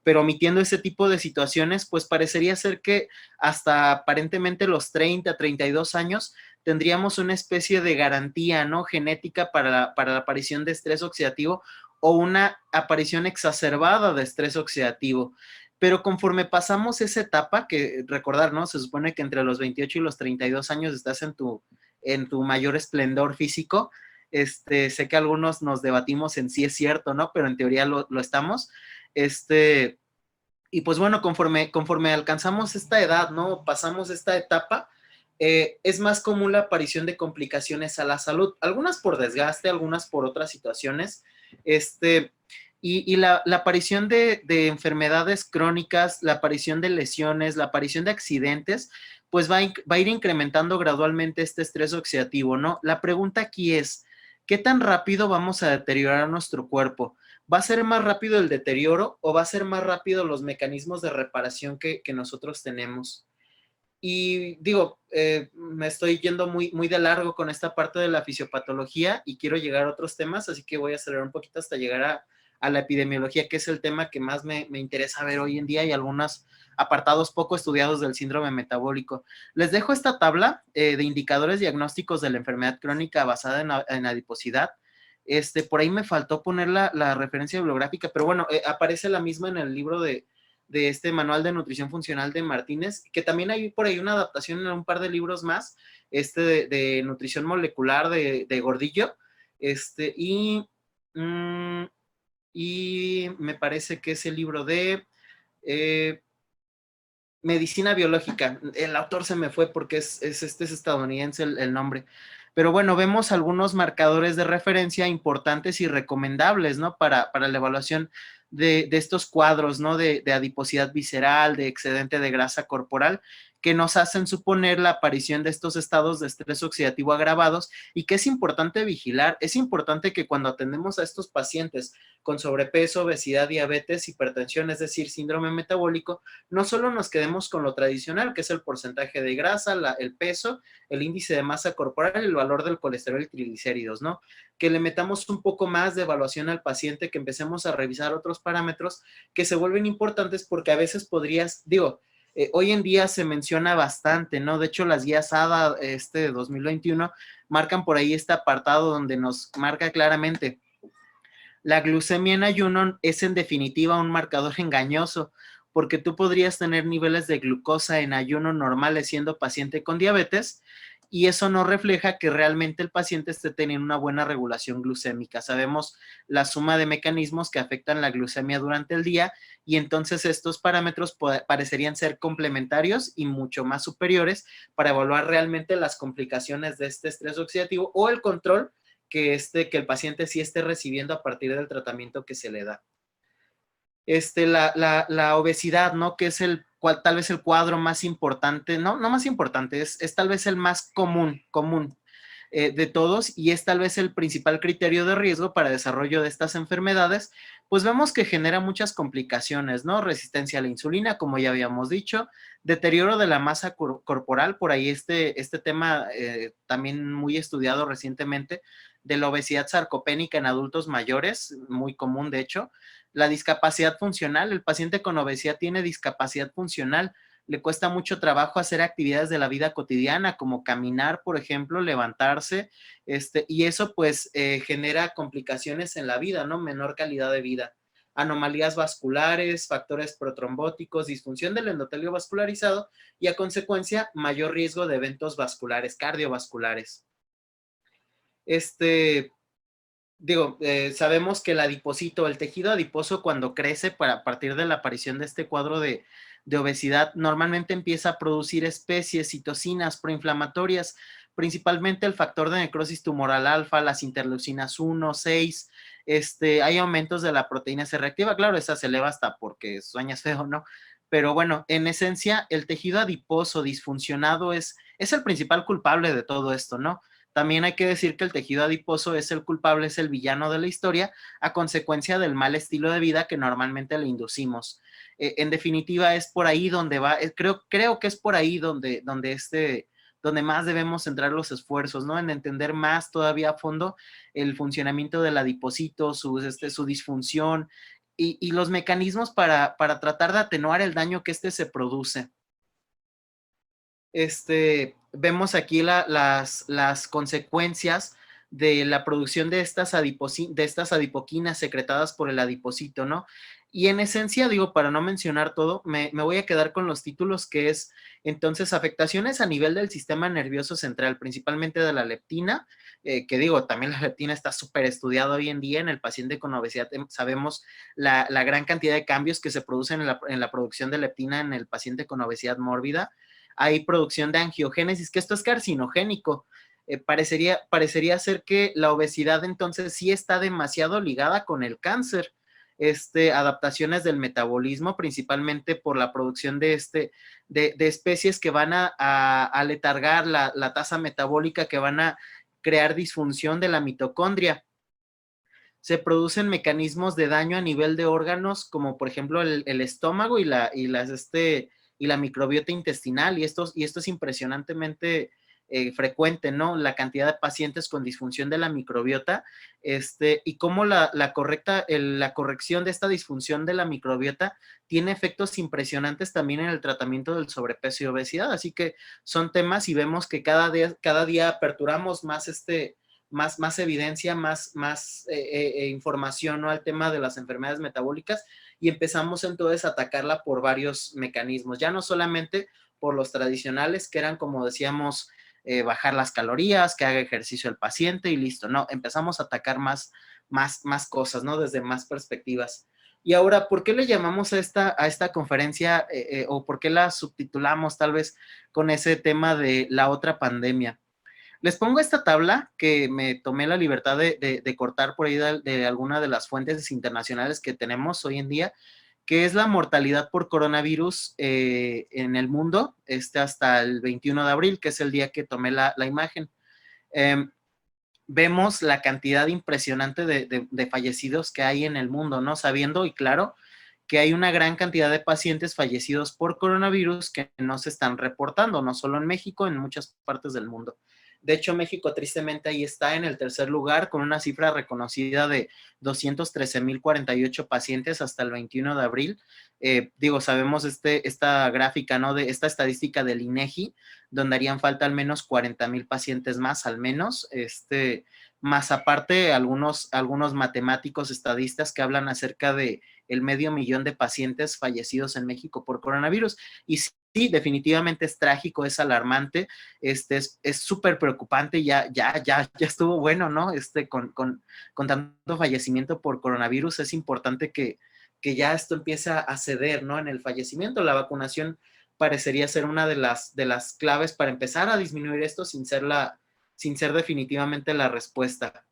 pero omitiendo ese tipo de situaciones, pues parecería ser que hasta aparentemente los 32 años tendríamos una especie de garantía, ¿no? Genética para la aparición de estrés oxidativo o una aparición exacerbada de estrés oxidativo. Pero conforme pasamos esa etapa, que recordar, ¿no? Se supone que entre los 28 y los 32 años estás en tu mayor esplendor físico. Sé que algunos nos debatimos en si es cierto, ¿no? Pero en teoría lo estamos. Y pues bueno, conforme alcanzamos esta edad, ¿no? Pasamos esta etapa, es más común la aparición de complicaciones a la salud, algunas por desgaste, algunas por otras situaciones, y la aparición de enfermedades crónicas, la aparición de lesiones, la aparición de accidentes, pues va a ir incrementando gradualmente este estrés oxidativo, ¿no? La pregunta aquí es, ¿qué tan rápido vamos a deteriorar nuestro cuerpo? ¿Va a ser más rápido el deterioro o va a ser más rápido los mecanismos de reparación que nosotros tenemos? Y digo, me estoy yendo muy, muy de largo con esta parte de la fisiopatología y quiero llegar a otros temas, así que voy a acelerar un poquito hasta llegar a la epidemiología, que es el tema que más me interesa ver hoy en día y algunos apartados poco estudiados del síndrome metabólico. Les dejo esta tabla de indicadores diagnósticos de la enfermedad crónica basada en adiposidad. Por ahí me faltó poner la referencia bibliográfica, pero bueno, aparece la misma en el libro de de este Manual de Nutrición Funcional de Martínez, que también hay por ahí una adaptación en un par de libros más, de nutrición molecular de Gordillo, y, y me parece que es el libro de Medicina Biológica. El autor se me fue porque es estadounidense el nombre. Pero bueno, vemos algunos marcadores de referencia importantes y recomendables, ¿no? Para la evaluación de estos cuadros, ¿no? De adiposidad visceral, de excedente de grasa corporal, que nos hacen suponer la aparición de estos estados de estrés oxidativo agravados y que es importante vigilar. Es importante que cuando atendemos a estos pacientes con sobrepeso, obesidad, diabetes, hipertensión, es decir, síndrome metabólico, no solo nos quedemos con lo tradicional, que es el porcentaje de grasa, el peso, el índice de masa corporal y el valor del colesterol y triglicéridos, ¿no? Que le metamos un poco más de evaluación al paciente, que empecemos a revisar otros parámetros que se vuelven importantes porque a veces hoy en día se menciona bastante, ¿no? De hecho, las guías ADA de 2021 marcan por ahí este apartado donde nos marca claramente: la glucemia en ayuno es en definitiva un marcador engañoso, porque tú podrías tener niveles de glucosa en ayuno normales siendo paciente con diabetes, y eso no refleja que realmente el paciente esté teniendo una buena regulación glucémica. Sabemos la suma de mecanismos que afectan la glucemia durante el día, y entonces estos parámetros parecerían ser complementarios y mucho más superiores para evaluar realmente las complicaciones de este estrés oxidativo o el control que el paciente sí esté recibiendo a partir del tratamiento que se le da. La obesidad, ¿no? Que es tal vez el cuadro más importante, no más importante, es tal vez el más común de todos, y es tal vez el principal criterio de riesgo para el desarrollo de estas enfermedades. Pues vemos que genera muchas complicaciones, ¿no? Resistencia a la insulina, como ya habíamos dicho, deterioro de la masa corporal, por ahí este tema también muy estudiado recientemente, de la obesidad sarcopénica en adultos mayores, muy común de hecho. La discapacidad funcional, el paciente con obesidad tiene discapacidad funcional, le cuesta mucho trabajo hacer actividades de la vida cotidiana, como caminar, por ejemplo, levantarse, y eso pues genera complicaciones en la vida, ¿no? Menor calidad de vida. Anomalías vasculares, factores protrombóticos, disfunción del endotelio vascularizado y a consecuencia mayor riesgo de eventos vasculares, cardiovasculares. Sabemos que el adipocito, el tejido adiposo, cuando crece a partir de la aparición de este cuadro de obesidad, normalmente empieza a producir especies, citocinas proinflamatorias, principalmente el factor de necrosis tumoral alfa, las interleucinas 1, 6, hay aumentos de la proteína C reactiva, claro, esa se eleva hasta porque sueñas feo, ¿no? Pero bueno, en esencia, el tejido adiposo disfuncionado es el principal culpable de todo esto, ¿no? También hay que decir que el tejido adiposo es el culpable, es el villano de la historia, a consecuencia del mal estilo de vida que normalmente le inducimos. En definitiva, es por ahí donde va, creo que es por ahí donde más debemos centrar los esfuerzos, ¿no? En entender más todavía a fondo el funcionamiento del adipocito, su disfunción y los mecanismos para tratar de atenuar el daño que se produce. Vemos aquí las consecuencias de la producción de estas adipoquinas secretadas por el adipocito, ¿no? Y en esencia, para no mencionar todo, me voy a quedar con los títulos, que es, entonces, afectaciones a nivel del sistema nervioso central, principalmente de la leptina, que también la leptina está súper estudiada hoy en día en el paciente con obesidad. Sabemos la gran cantidad de cambios que se producen en la producción de leptina en el paciente con obesidad mórbida. Hay producción de angiogénesis, que esto es carcinogénico. Parecería ser que la obesidad entonces sí está demasiado ligada con el cáncer. Adaptaciones del metabolismo, principalmente por la producción de especies que van a letargar la tasa metabólica, que van a crear disfunción de la mitocondria. Se producen mecanismos de daño a nivel de órganos, como por ejemplo el estómago y la microbiota intestinal, y esto es impresionantemente frecuente, ¿no? La cantidad de pacientes con disfunción de la microbiota, y cómo la corrección de esta disfunción de la microbiota tiene efectos impresionantes también en el tratamiento del sobrepeso y obesidad. Así que son temas, y vemos que cada día aperturamos más más evidencia, más información, ¿no? Al tema de las enfermedades metabólicas, y empezamos entonces a atacarla por varios mecanismos, ya no solamente por los tradicionales, que eran, como decíamos, bajar las calorías, que haga ejercicio el paciente y listo, no, empezamos a atacar más cosas, ¿no? Desde más perspectivas. Y ahora, ¿por qué le llamamos a esta conferencia o por qué la subtitulamos tal vez con ese tema de la otra pandemia? Les pongo esta tabla que me tomé la libertad de cortar por ahí de alguna de las fuentes internacionales que tenemos hoy en día, que es la mortalidad por coronavirus en el mundo, hasta el 21 de abril, que es el día que tomé la imagen. Vemos la cantidad impresionante de fallecidos que hay en el mundo, ¿no? Sabiendo, y claro, que hay una gran cantidad de pacientes fallecidos por coronavirus que no se están reportando, no solo en México, en muchas partes del mundo. De hecho, México tristemente ahí está en el tercer lugar con una cifra reconocida de 213,048 pacientes hasta el 21 de abril. Sabemos esta gráfica, ¿no? De esta estadística del INEGI, donde harían falta al menos 40,000 pacientes más, al menos, más aparte algunos matemáticos estadistas que hablan acerca de el 500,000 de pacientes fallecidos en México por coronavirus. Y sí, definitivamente es trágico, es alarmante, es súper preocupante, ya estuvo bueno, ¿no? Con tanto fallecimiento por coronavirus, es importante que ya esto empiece a ceder, ¿no? En el fallecimiento, la vacunación parecería ser una de las claves para empezar a disminuir esto sin ser definitivamente la respuesta.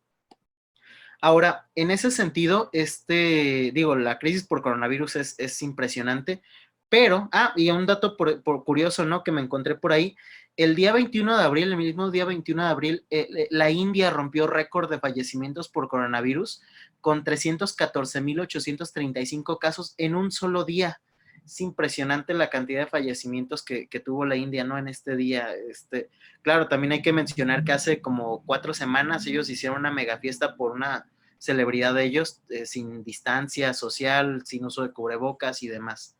Ahora, en ese sentido, la crisis por coronavirus es impresionante, pero, y un dato por curioso, ¿no? Que me encontré por ahí, el día 21 de abril, el mismo día 21 de abril, la India rompió récord de fallecimientos por coronavirus con 314,835 casos en un solo día. Es impresionante la cantidad de fallecimientos que tuvo la India, ¿no? En este día. Claro, también hay que mencionar que hace como 4 semanas ellos hicieron una mega fiesta por una celebridad de ellos, sin distancia social, sin uso de cubrebocas y demás.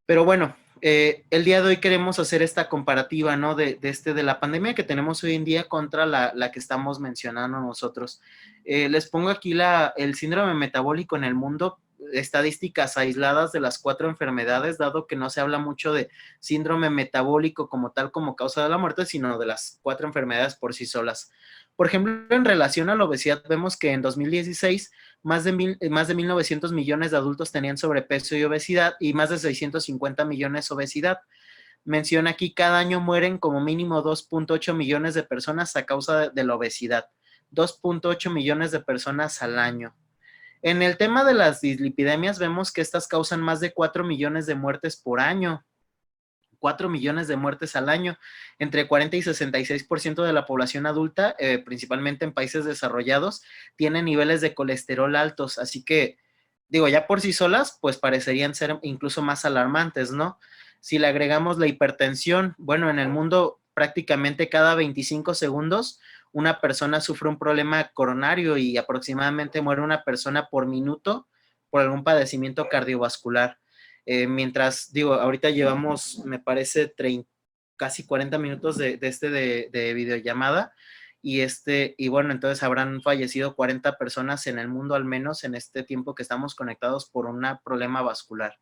Pero bueno, el día de hoy queremos hacer esta comparativa, ¿no? De la pandemia que tenemos hoy en día contra la que estamos mencionando nosotros. Les pongo aquí el síndrome metabólico en el mundo, estadísticas aisladas de las 4 enfermedades, dado que no se habla mucho de síndrome metabólico como tal, como causa de la muerte, sino de las 4 enfermedades por sí solas. Por ejemplo, en relación a la obesidad, vemos que en 2016 más de 1,900 millones de adultos tenían sobrepeso y obesidad y más de 650 millones obesidad. Menciona aquí, cada año mueren como mínimo 2.8 millones de personas a causa de la obesidad. 2.8 millones de personas al año. En el tema de las dislipidemias, vemos que estas causan más de 4 millones de muertes por año. 4 millones de muertes al año, entre 40 y 66% de la población adulta, principalmente en países desarrollados, tiene niveles de colesterol altos, así que, ya por sí solas, pues parecerían ser incluso más alarmantes, ¿no? Si le agregamos la hipertensión, bueno, en el mundo prácticamente cada 25 segundos una persona sufre un problema coronario y aproximadamente muere una persona por minuto por algún padecimiento cardiovascular. Mientras, ahorita llevamos, me parece, casi 40 minutos de videollamada y bueno, entonces habrán fallecido 40 personas en el mundo al menos en este tiempo que estamos conectados por un problema vascular.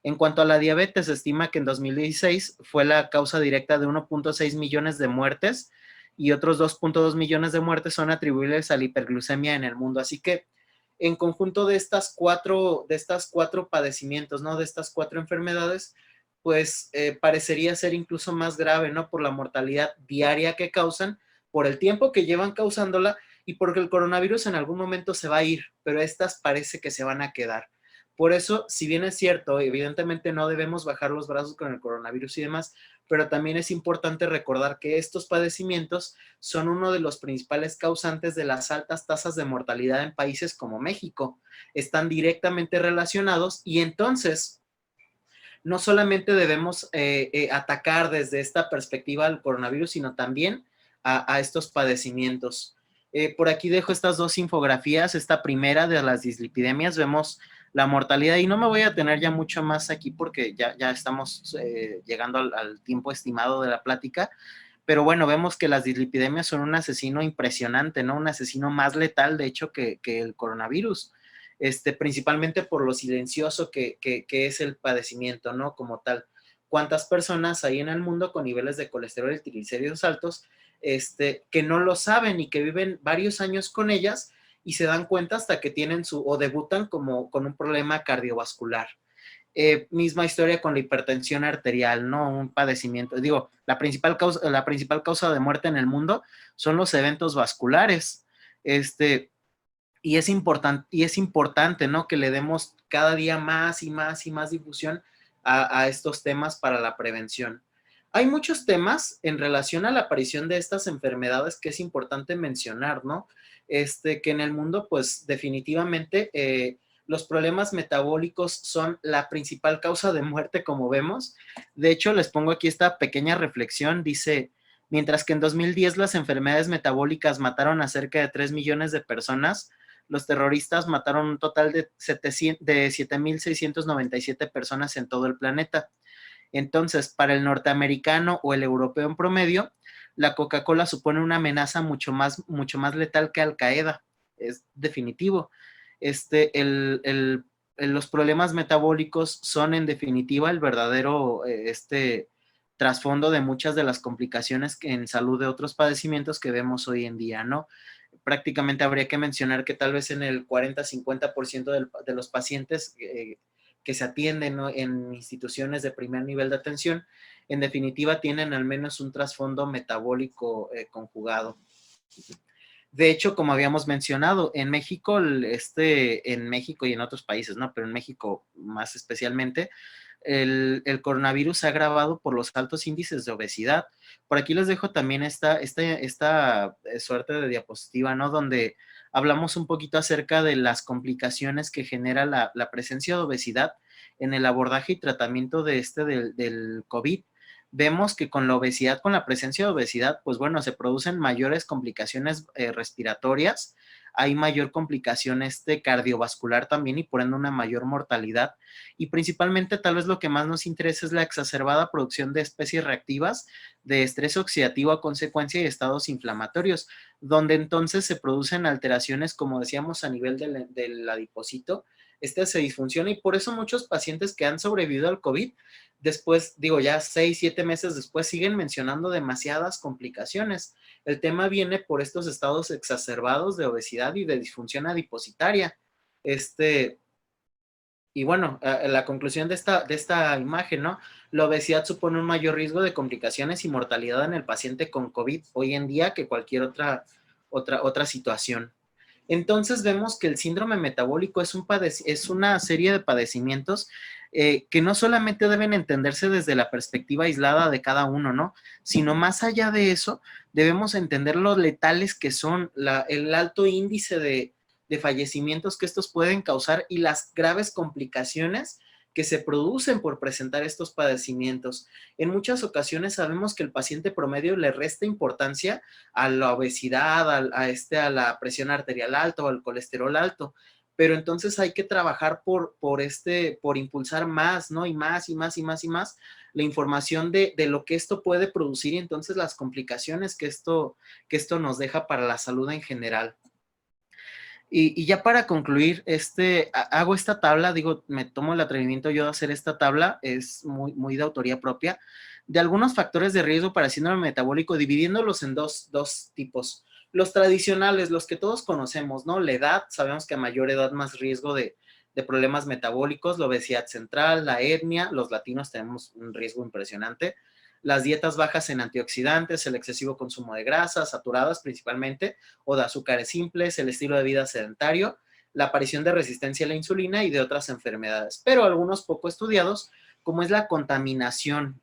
En cuanto a la diabetes, se estima que en 2016 fue la causa directa de 1.6 millones de muertes y otros 2.2 millones de muertes son atribuibles a la hiperglucemia en el mundo. Así que en conjunto de estas cuatro padecimientos, ¿no? De estas 4 enfermedades, pues parecería ser incluso más grave, ¿no? Por la mortalidad diaria que causan, por el tiempo que llevan causándola y porque el coronavirus en algún momento se va a ir, pero estas parece que se van a quedar. Por eso, si bien es cierto, evidentemente no debemos bajar los brazos con el coronavirus y demás, pero también es importante recordar que estos padecimientos son uno de los principales causantes de las altas tasas de mortalidad en países como México. Están directamente relacionados y entonces no solamente debemos atacar desde esta perspectiva al coronavirus, sino también a estos padecimientos. Por aquí dejo estas 2 infografías. Esta primera de las dislipidemias, vemos la mortalidad y no me voy a tener ya mucho más aquí porque ya estamos llegando al tiempo estimado de la plática, pero bueno, vemos que las dislipidemias son un asesino impresionante, ¿no? Un asesino más letal, de hecho, que el coronavirus. principalmente por lo silencioso que es el padecimiento, ¿no? Como tal. ¿Cuántas personas hay en el mundo con niveles de colesterol y triglicéridos altos que no lo saben y que viven varios años con ellas y se dan cuenta hasta que tienen o debutan como con un problema cardiovascular? Misma historia con la hipertensión arterial, ¿no? Un padecimiento. Digo, la principal causa de muerte en el mundo son los eventos vasculares. Y es importante, ¿no? Que le demos cada día más y más y más difusión a estos temas para la prevención. Hay muchos temas en relación a la aparición de estas enfermedades que es importante mencionar, ¿no? Que en el mundo, pues definitivamente los problemas metabólicos son la principal causa de muerte, como vemos. De hecho, les pongo aquí esta pequeña reflexión. Dice, mientras que en 2010 las enfermedades metabólicas mataron a cerca de 3 millones de personas, los terroristas mataron un total de 7,697 personas en todo el planeta. Entonces, para el norteamericano o el europeo en promedio, la Coca-Cola supone una amenaza mucho más letal que Al Qaeda. Es definitivo. Los problemas metabólicos son en definitiva el verdadero trasfondo de muchas de las complicaciones en salud de otros padecimientos que vemos hoy en día, ¿no? Prácticamente habría que mencionar que tal vez en el 40-50% de los pacientes que se atienden, ¿no?, en instituciones de primer nivel de atención, en definitiva tienen al menos un trasfondo metabólico conjugado. De hecho, como habíamos mencionado, en México, en México y en otros países, ¿no? Pero en México más especialmente, el coronavirus se ha agravado por los altos índices de obesidad. Por aquí les dejo también esta suerte de diapositiva, ¿no? Donde hablamos un poquito acerca de las complicaciones que genera la presencia de obesidad en el abordaje y tratamiento del COVID. Vemos que con la obesidad, con la presencia de obesidad, pues bueno, se producen mayores complicaciones respiratorias, hay mayor complicación cardiovascular también y por ende una mayor mortalidad. Y principalmente tal vez lo que más nos interesa es la exacerbada producción de especies reactivas de estrés oxidativo a consecuencia de estados inflamatorios, donde entonces se producen alteraciones, como decíamos, a nivel del adipocito. Se disfunciona y por eso muchos pacientes que han sobrevivido al COVID después, digo, ya 6-7 meses después, siguen mencionando demasiadas complicaciones. El tema viene por estos estados exacerbados de obesidad y de disfunción adipositaria. Y bueno, la conclusión de esta imagen, ¿no? La obesidad supone un mayor riesgo de complicaciones y mortalidad en el paciente con COVID hoy en día que cualquier otra situación. Entonces vemos que el síndrome metabólico es una serie de padecimientos que no solamente deben entenderse desde la perspectiva aislada de cada uno, ¿no? Sino más allá de eso, debemos entender lo letales que son, el alto índice de fallecimientos que estos pueden causar y las graves complicaciones que se producen por presentar estos padecimientos. En muchas ocasiones sabemos que el paciente promedio le resta importancia a la obesidad, a la presión arterial alta o al colesterol alto, pero entonces hay que trabajar por impulsar más, ¿no? Y más y más y más y más la información de lo que esto puede producir y entonces las complicaciones que esto nos deja para la salud en general. Y ya para concluir, hago esta tabla, digo, me tomo el atrevimiento yo de hacer esta tabla, es muy de autoría propia, de algunos factores de riesgo para síndrome metabólico, dividiéndolos en dos tipos. Los tradicionales, los que todos conocemos, ¿no? La edad, sabemos que a mayor edad más riesgo de problemas metabólicos, la obesidad central, la etnia, los latinos tenemos un riesgo impresionante, las dietas bajas en antioxidantes, el excesivo consumo de grasas, saturadas principalmente, o de azúcares simples, el estilo de vida sedentario, la aparición de resistencia a la insulina y de otras enfermedades. Pero algunos poco estudiados, como es la contaminación.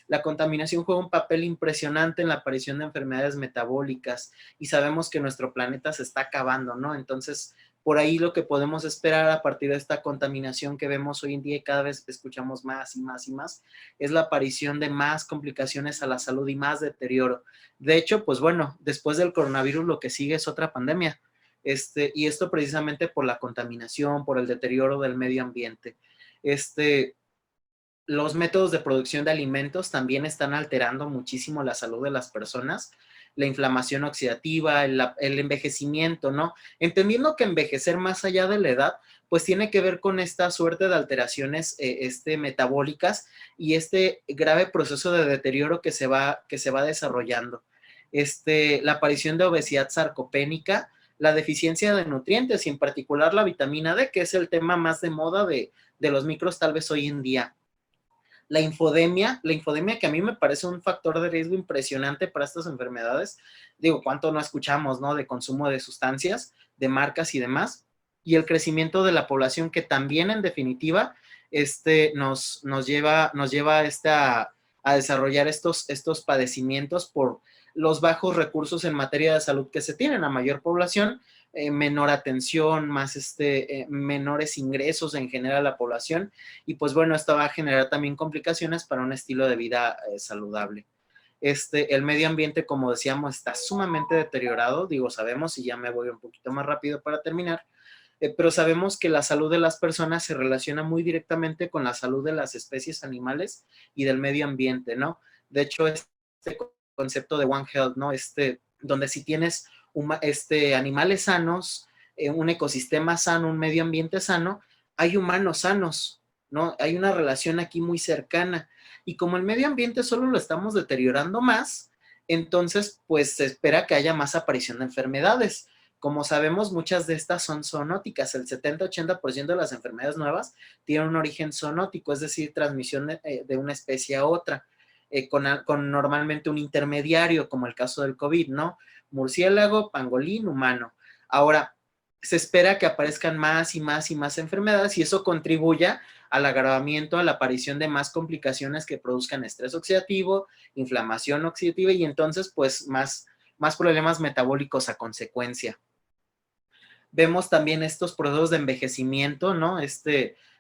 La contaminación juega un papel impresionante en la aparición de enfermedades metabólicas y sabemos que nuestro planeta se está acabando, ¿no? Entonces, por ahí lo que podemos esperar a partir de esta contaminación que vemos hoy en día y cada vez escuchamos más y más y más, es la aparición de más complicaciones a la salud y más deterioro. De hecho, pues bueno, después del coronavirus lo que sigue es otra pandemia, y esto precisamente por la contaminación, por el deterioro del medio ambiente. los métodos de producción de alimentos también están alterando muchísimo la salud de las personas, la inflamación oxidativa, el envejecimiento, ¿no? Entendiendo que envejecer más allá de la edad, pues tiene que ver con esta suerte de alteraciones metabólicas y este grave proceso de deterioro que se va desarrollando. La aparición de obesidad sarcopénica, la deficiencia de nutrientes y en particular la vitamina D, que es el tema más de moda de los micros tal vez hoy en día. La infodemia que a mí me parece un factor de riesgo impresionante para estas enfermedades. Digo, cuánto no escuchamos, ¿no? De consumo de sustancias, de marcas y demás. Y el crecimiento de la población que también en definitiva nos lleva a desarrollar estos padecimientos por los bajos recursos en materia de salud que se tienen. A mayor población, menor atención, menores ingresos en general a la población y pues bueno, esto va a generar también complicaciones para un estilo de vida saludable. El medio ambiente, como decíamos, está sumamente deteriorado, digo, sabemos, y ya me voy un poquito más rápido para terminar, pero sabemos que la salud de las personas se relaciona muy directamente con la salud de las especies animales y del medio ambiente, ¿no? De hecho, este concepto de One Health, ¿no? Donde si tienes animales sanos, un ecosistema sano, un medio ambiente sano, hay humanos sanos, ¿no? Hay una relación aquí muy cercana. Y como el medio ambiente solo lo estamos deteriorando más, entonces, pues se espera que haya más aparición de enfermedades. Como sabemos, muchas de estas son zoonóticas. El 70-80% de las enfermedades nuevas tienen un origen zoonótico, es decir, transmisión de una especie a otra, con normalmente un intermediario, como el caso del COVID, ¿no? Murciélago, pangolín, humano. Ahora, se espera que aparezcan más y más y más enfermedades y eso contribuya al agravamiento, a la aparición de más complicaciones que produzcan estrés oxidativo, inflamación oxidativa y entonces, pues, más problemas metabólicos a consecuencia. Vemos también estos procesos de envejecimiento, ¿no?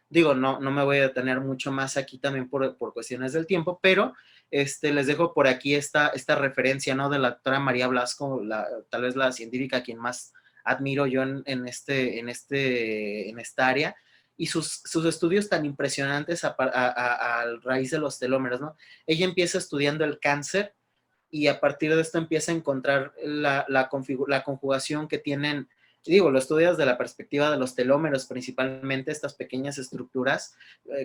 Digo, no me voy a detener mucho más aquí también por cuestiones del tiempo, pero les dejo por aquí esta referencia, ¿no? De la doctora María Blasco, tal vez la científica a quien más admiro yo en esta área, y sus estudios tan impresionantes a raíz de los telómeros, ¿no? Ella empieza estudiando el cáncer y a partir de esto empieza a encontrar la conjugación que tienen, digo, lo estudias de la perspectiva de los telómeros, principalmente estas pequeñas estructuras,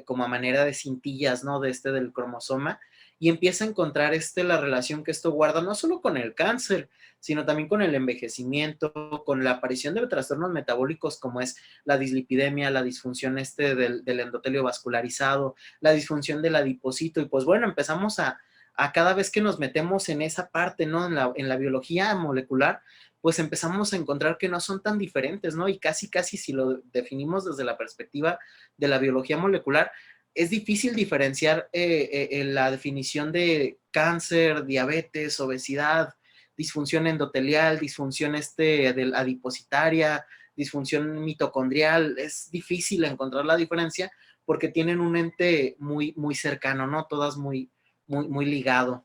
como a manera de cintillas, ¿no? Del cromosoma, y empieza a encontrar la relación que esto guarda no solo con el cáncer, sino también con el envejecimiento, con la aparición de trastornos metabólicos como es la dislipidemia, la disfunción del endotelio vascularizado, la disfunción del adipocito, y pues bueno, empezamos a cada vez que nos metemos en esa parte, ¿no? En la biología molecular, pues empezamos a encontrar que no son tan diferentes, ¿no? Y casi si lo definimos desde la perspectiva de la biología molecular, es difícil diferenciar la definición de cáncer, diabetes, obesidad, disfunción endotelial, disfunción adipositaria, disfunción mitocondrial. Es difícil encontrar la diferencia porque tienen un ente muy, muy cercano, ¿no? Todas muy ligado.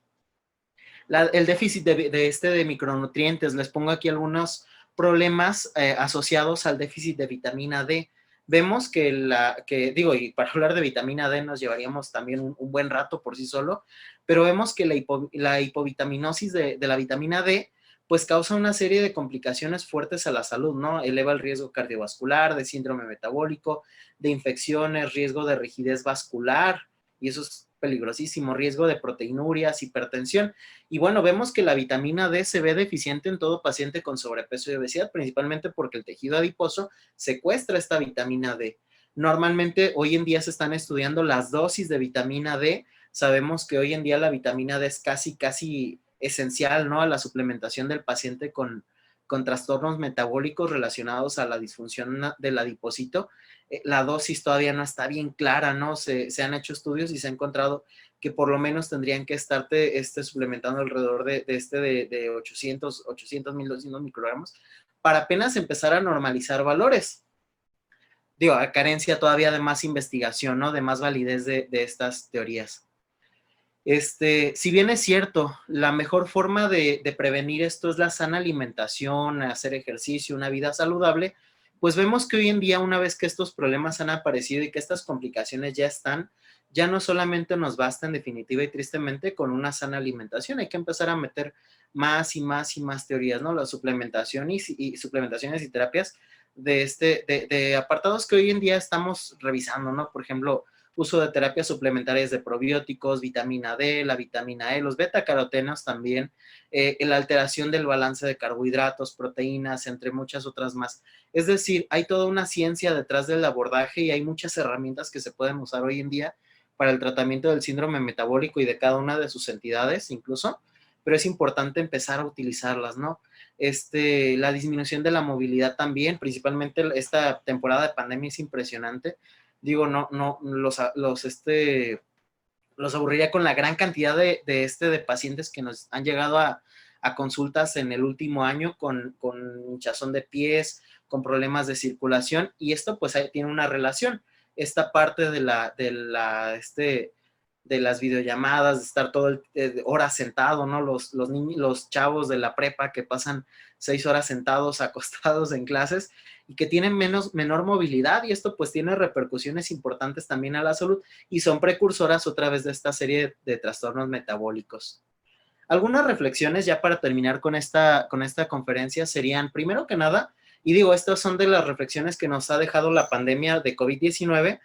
El déficit de micronutrientes, les pongo aquí algunos problemas asociados al déficit de vitamina D. Vemos y para hablar de vitamina D nos llevaríamos también un buen rato por sí solo, pero vemos que la hipovitaminosis de la vitamina D pues causa una serie de complicaciones fuertes a la salud, ¿no? Eleva el riesgo cardiovascular, de síndrome metabólico, de infecciones, riesgo de rigidez vascular, y eso es peligrosísimo, riesgo de proteinurias, hipertensión. Y bueno, vemos que la vitamina D se ve deficiente en todo paciente con sobrepeso y obesidad, principalmente porque el tejido adiposo secuestra esta vitamina D. Normalmente hoy en día se están estudiando las dosis de vitamina D. Sabemos que hoy en día la vitamina D es casi esencial, ¿no? A la suplementación del paciente con trastornos metabólicos relacionados a la disfunción del adipocito. La dosis todavía no está bien clara, ¿no? Se han hecho estudios y se ha encontrado que por lo menos tendrían que estarte suplementando alrededor de 800, 1200 microgramos para apenas empezar a normalizar valores. Digo, a carencia todavía de más investigación, ¿no? De más validez de estas teorías. Si bien es cierto, la mejor forma de prevenir esto es la sana alimentación, hacer ejercicio, una vida saludable, pues vemos que hoy en día, una vez que estos problemas han aparecido y que estas complicaciones ya están, ya no solamente nos basta en definitiva y tristemente con una sana alimentación, hay que empezar a meter más y más y más teorías, ¿no? La suplementación y suplementaciones y terapias de apartados que hoy en día estamos revisando, ¿no? Por ejemplo, uso de terapias suplementarias de probióticos, vitamina D, la vitamina E, los beta-carotenos también, la alteración del balance de carbohidratos, proteínas, entre muchas otras más. Es decir, hay toda una ciencia detrás del abordaje y hay muchas herramientas que se pueden usar hoy en día para el tratamiento del síndrome metabólico y de cada una de sus entidades incluso, pero es importante empezar a utilizarlas, ¿no? La disminución de la movilidad también, principalmente esta temporada de pandemia es impresionante. Digo, no, los aburriría con la gran cantidad de pacientes que nos han llegado a consultas en el último año con hinchazón de pies, con problemas de circulación, y esto pues tiene una relación. Esta parte de las videollamadas, de estar horas sentado, ¿no? Los chavos de la prepa que pasan 6 horas sentados, acostados en clases y que tienen menor movilidad, y esto pues tiene repercusiones importantes también a la salud y son precursoras otra vez de esta serie de trastornos metabólicos. Algunas reflexiones ya para terminar con esta conferencia serían, primero que nada, y digo, estas son de las reflexiones que nos ha dejado la pandemia de COVID-19,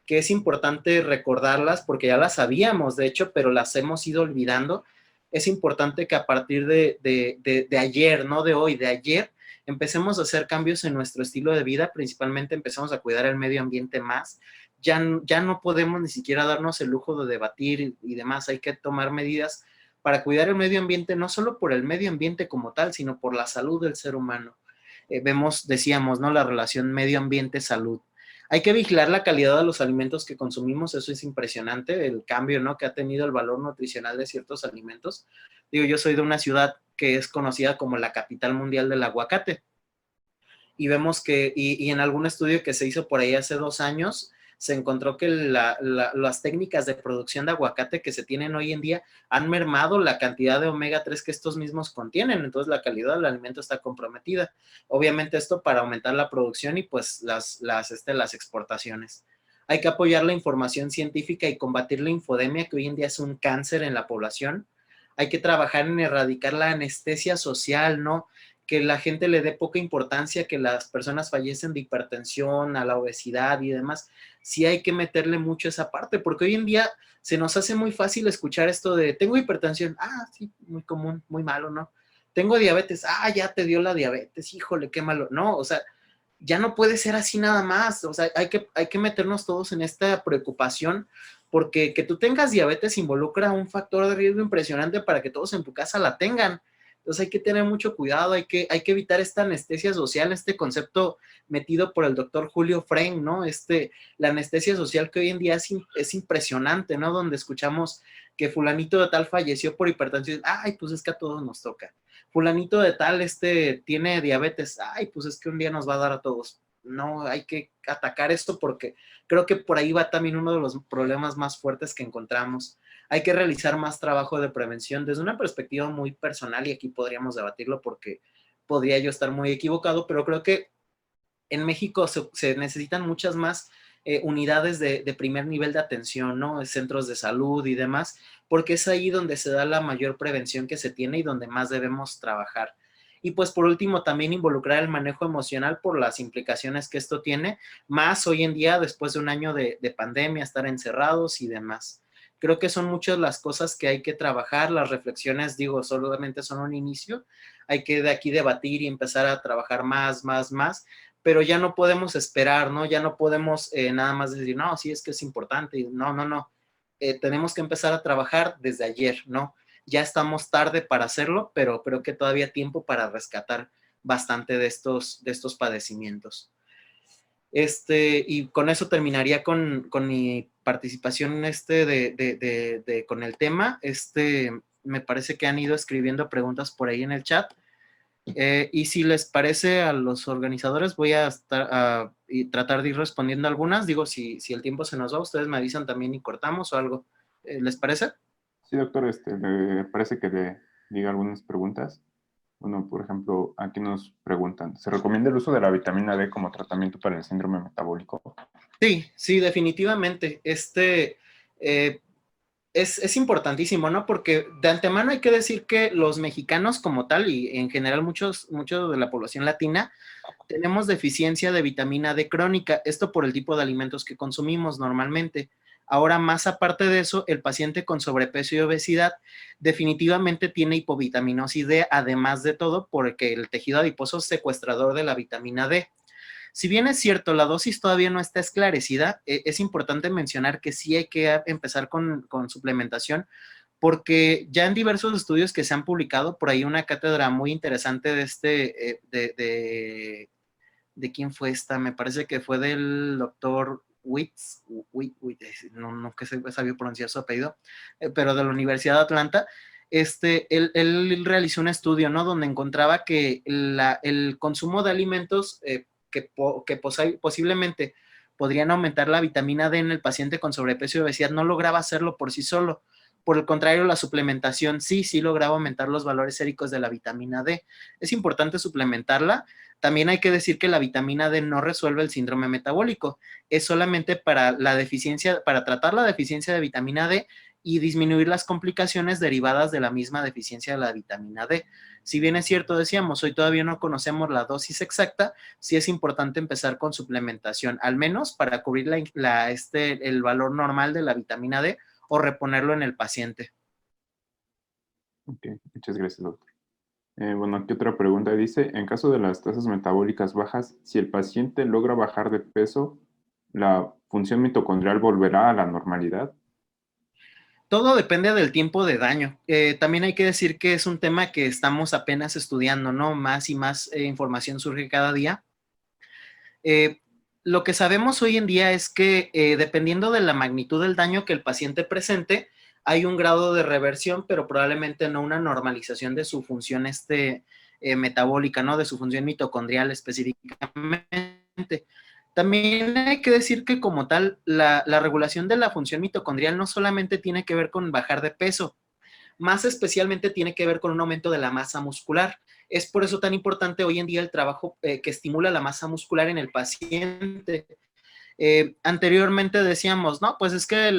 que es importante recordarlas porque ya las sabíamos, de hecho, pero las hemos ido olvidando. Es importante que a partir de ayer, no de hoy, de ayer, empecemos a hacer cambios en nuestro estilo de vida, principalmente empecemos a cuidar el medio ambiente más. Ya no podemos ni siquiera darnos el lujo de debatir y demás, hay que tomar medidas para cuidar el medio ambiente, no solo por el medio ambiente como tal, sino por la salud del ser humano. Decíamos, ¿no? La relación medio ambiente-salud. Hay que vigilar la calidad de los alimentos que consumimos, eso es impresionante, el cambio, ¿no? Que ha tenido el valor nutricional de ciertos alimentos. Digo, yo soy de una ciudad que es conocida como la capital mundial del aguacate, y vemos que, y en algún estudio que se hizo por ahí hace 2 años, se encontró que las técnicas de producción de aguacate que se tienen hoy en día han mermado la cantidad de omega 3 que estos mismos contienen, entonces la calidad del alimento está comprometida. Obviamente esto para aumentar la producción y pues las exportaciones. Hay que apoyar la información científica y combatir la infodemia, que hoy en día es un cáncer en la población. Hay que trabajar en erradicar la anestesia social, ¿no? Que la gente le dé poca importancia, que las personas fallecen de hipertensión, a la obesidad y demás. Sí hay que meterle mucho esa parte, porque hoy en día se nos hace muy fácil escuchar esto de, tengo hipertensión, sí, muy común, muy malo, ¿no? Tengo diabetes, ya te dio la diabetes, híjole, qué malo. No, o sea, ya no puede ser así nada más, o sea, hay que meternos todos en esta preocupación, porque que tú tengas diabetes involucra un factor de riesgo impresionante para que todos en tu casa la tengan. Entonces hay que tener mucho cuidado, hay que evitar esta anestesia social, este concepto metido por el doctor Julio Frenk, ¿no? La anestesia social que hoy en día es impresionante, ¿no? Donde escuchamos que fulanito de tal falleció por hipertensión, pues es que a todos nos toca. Fulanito de tal tiene diabetes, pues es que un día nos va a dar a todos. No, hay que atacar esto porque creo que por ahí va también uno de los problemas más fuertes que encontramos. Hay que realizar más trabajo de prevención desde una perspectiva muy personal, y aquí podríamos debatirlo porque podría yo estar muy equivocado, pero creo que en México se necesitan muchas más unidades de primer nivel de atención, ¿no? Centros de salud y demás, porque es ahí donde se da la mayor prevención que se tiene y donde más debemos trabajar. Y pues por último, también involucrar el manejo emocional por las implicaciones que esto tiene, más hoy en día después de un año de pandemia, estar encerrados y demás. Creo que son muchas las cosas que hay que trabajar, las reflexiones, digo, solamente son un inicio, hay que de aquí debatir y empezar a trabajar más, pero ya no podemos esperar, ¿no? Ya no podemos nada más decir, no, sí es que es importante, no. Tenemos que empezar a trabajar desde ayer, ¿no? Ya estamos tarde para hacerlo, pero creo que todavía hay tiempo para rescatar bastante de estos padecimientos. Y con eso terminaría con mi participación con el tema. Me parece que han ido escribiendo preguntas por ahí en el chat. Y si les parece a los organizadores, voy a tratar de ir respondiendo algunas. Digo, si el tiempo se nos va, ustedes me avisan también y cortamos o algo. ¿Les parece? Sí, doctor, me parece que le diga algunas preguntas. Bueno, por ejemplo, aquí nos preguntan, ¿se recomienda el uso de la vitamina D como tratamiento para el síndrome metabólico? Sí, sí, definitivamente. Eh, es importantísimo, ¿no? Porque de antemano hay que decir que los mexicanos como tal y en general muchos de la población latina tenemos deficiencia de vitamina D crónica, esto por el tipo de alimentos que consumimos normalmente. Ahora, más aparte de eso, el paciente con sobrepeso y obesidad definitivamente tiene hipovitaminosis D, además de todo, porque el tejido adiposo es secuestrador de la vitamina D. Si bien es cierto, la dosis todavía no está esclarecida, es importante mencionar que sí hay que empezar con suplementación, porque ya en diversos estudios que se han publicado, por ahí una cátedra muy interesante de quién fue esta, me parece que fue del doctor Witz, no que se sabía pronunciar su apellido, pero de la Universidad de Atlanta. Él realizó un estudio, ¿no? Donde encontraba que el consumo de alimentos que posiblemente podrían aumentar la vitamina D en el paciente con sobrepeso y obesidad no lograba hacerlo por sí solo. Por el contrario, la suplementación sí lograba aumentar los valores séricos de la vitamina D. Es importante suplementarla. También hay que decir que la vitamina D no resuelve el síndrome metabólico, es solamente para la deficiencia, para tratar la deficiencia de vitamina D y disminuir las complicaciones derivadas de la misma deficiencia de la vitamina D. Si bien es cierto, decíamos, hoy todavía no conocemos la dosis exacta, sí es importante empezar con suplementación, al menos para cubrir el valor normal de la vitamina D o reponerlo en el paciente. Ok, muchas gracias, doctor. Bueno, aquí otra pregunta dice, en caso de las tasas metabólicas bajas, si el paciente logra bajar de peso, ¿la función mitocondrial volverá a la normalidad? Todo depende del tiempo de daño. También hay que decir que es un tema que estamos apenas estudiando, ¿no? Más y más información surge cada día. Lo que sabemos hoy en día es que dependiendo de la magnitud del daño que el paciente presente, hay un grado de reversión, pero probablemente no una normalización de su función metabólica, ¿no? De su función mitocondrial específicamente. También hay que decir que como tal, la regulación de la función mitocondrial no solamente tiene que ver con bajar de peso, más especialmente tiene que ver con un aumento de la masa muscular. Es por eso tan importante hoy en día el trabajo que estimula la masa muscular en el paciente. Anteriormente decíamos, no, pues es que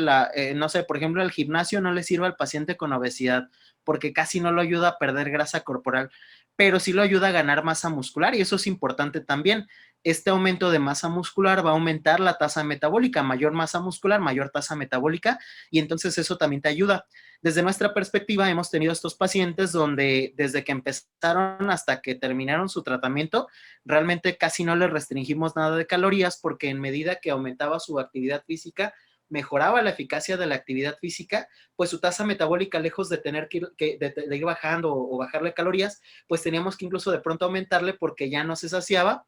no sé, por ejemplo, el gimnasio no le sirve al paciente con obesidad porque casi no lo ayuda a perder grasa corporal, pero sí lo ayuda a ganar masa muscular y eso es importante también. Este aumento de masa muscular va a aumentar la tasa metabólica, mayor masa muscular, mayor tasa metabólica y entonces eso también te ayuda. Desde nuestra perspectiva hemos tenido estos pacientes donde desde que empezaron hasta que terminaron su tratamiento, realmente casi no les restringimos nada de calorías porque en medida que aumentaba su actividad física, mejoraba la eficacia de la actividad física, pues su tasa metabólica, lejos de tener de ir bajando o bajarle calorías, pues teníamos que incluso de pronto aumentarle porque ya no se saciaba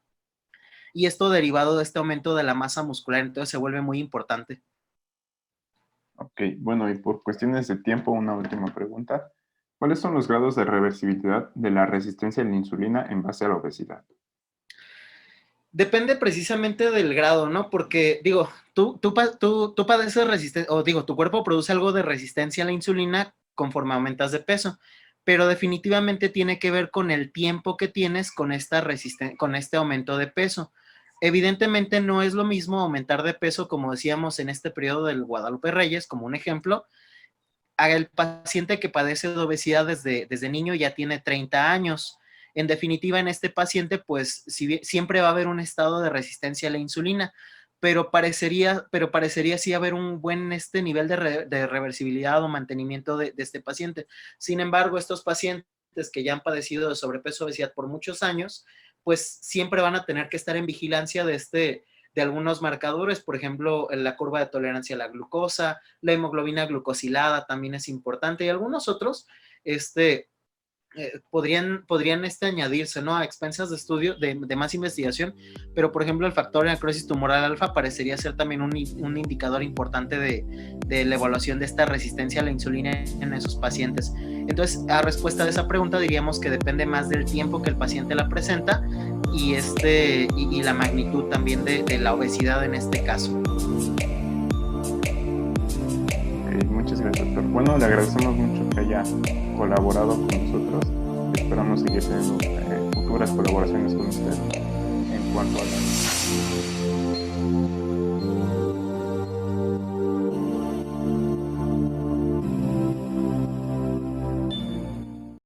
y esto derivado de este aumento de la masa muscular, entonces se vuelve muy importante. Ok, bueno, y por cuestiones de tiempo, una última pregunta. ¿Cuáles son los grados de reversibilidad de la resistencia a la insulina en base a la obesidad? Depende precisamente del grado, ¿no? Porque, digo, tú padeces resistencia, o digo, tu cuerpo produce algo de resistencia a la insulina conforme aumentas de peso, pero definitivamente tiene que ver con el tiempo que tienes con con este aumento de peso. Evidentemente no es lo mismo aumentar de peso, como decíamos en este periodo del Guadalupe Reyes, como un ejemplo, el paciente que padece de obesidad desde niño ya tiene 30 años. En definitiva, en este paciente, pues siempre va a haber un estado de resistencia a la insulina, pero parecería sí haber un buen nivel de reversibilidad o mantenimiento de este paciente. Sin embargo, estos pacientes que ya han padecido de sobrepeso o obesidad por muchos años, pues siempre van a tener que estar en vigilancia de algunos marcadores, por ejemplo, la curva de tolerancia a la glucosa, la hemoglobina glucosilada también es importante y algunos otros podrían añadirse, ¿no? A expensas de estudio, de más investigación, pero por ejemplo el factor de necrosis tumoral alfa parecería ser también un indicador importante de la evaluación de esta resistencia a la insulina en esos pacientes. Entonces, a respuesta de esa pregunta diríamos que depende más del tiempo que el paciente la presenta y la magnitud también de la obesidad en este caso. Muchas gracias, doctor. Bueno, le agradecemos mucho que haya colaborado con nosotros. esperamos seguir teniendo futuras colaboraciones con usted en cuanto a la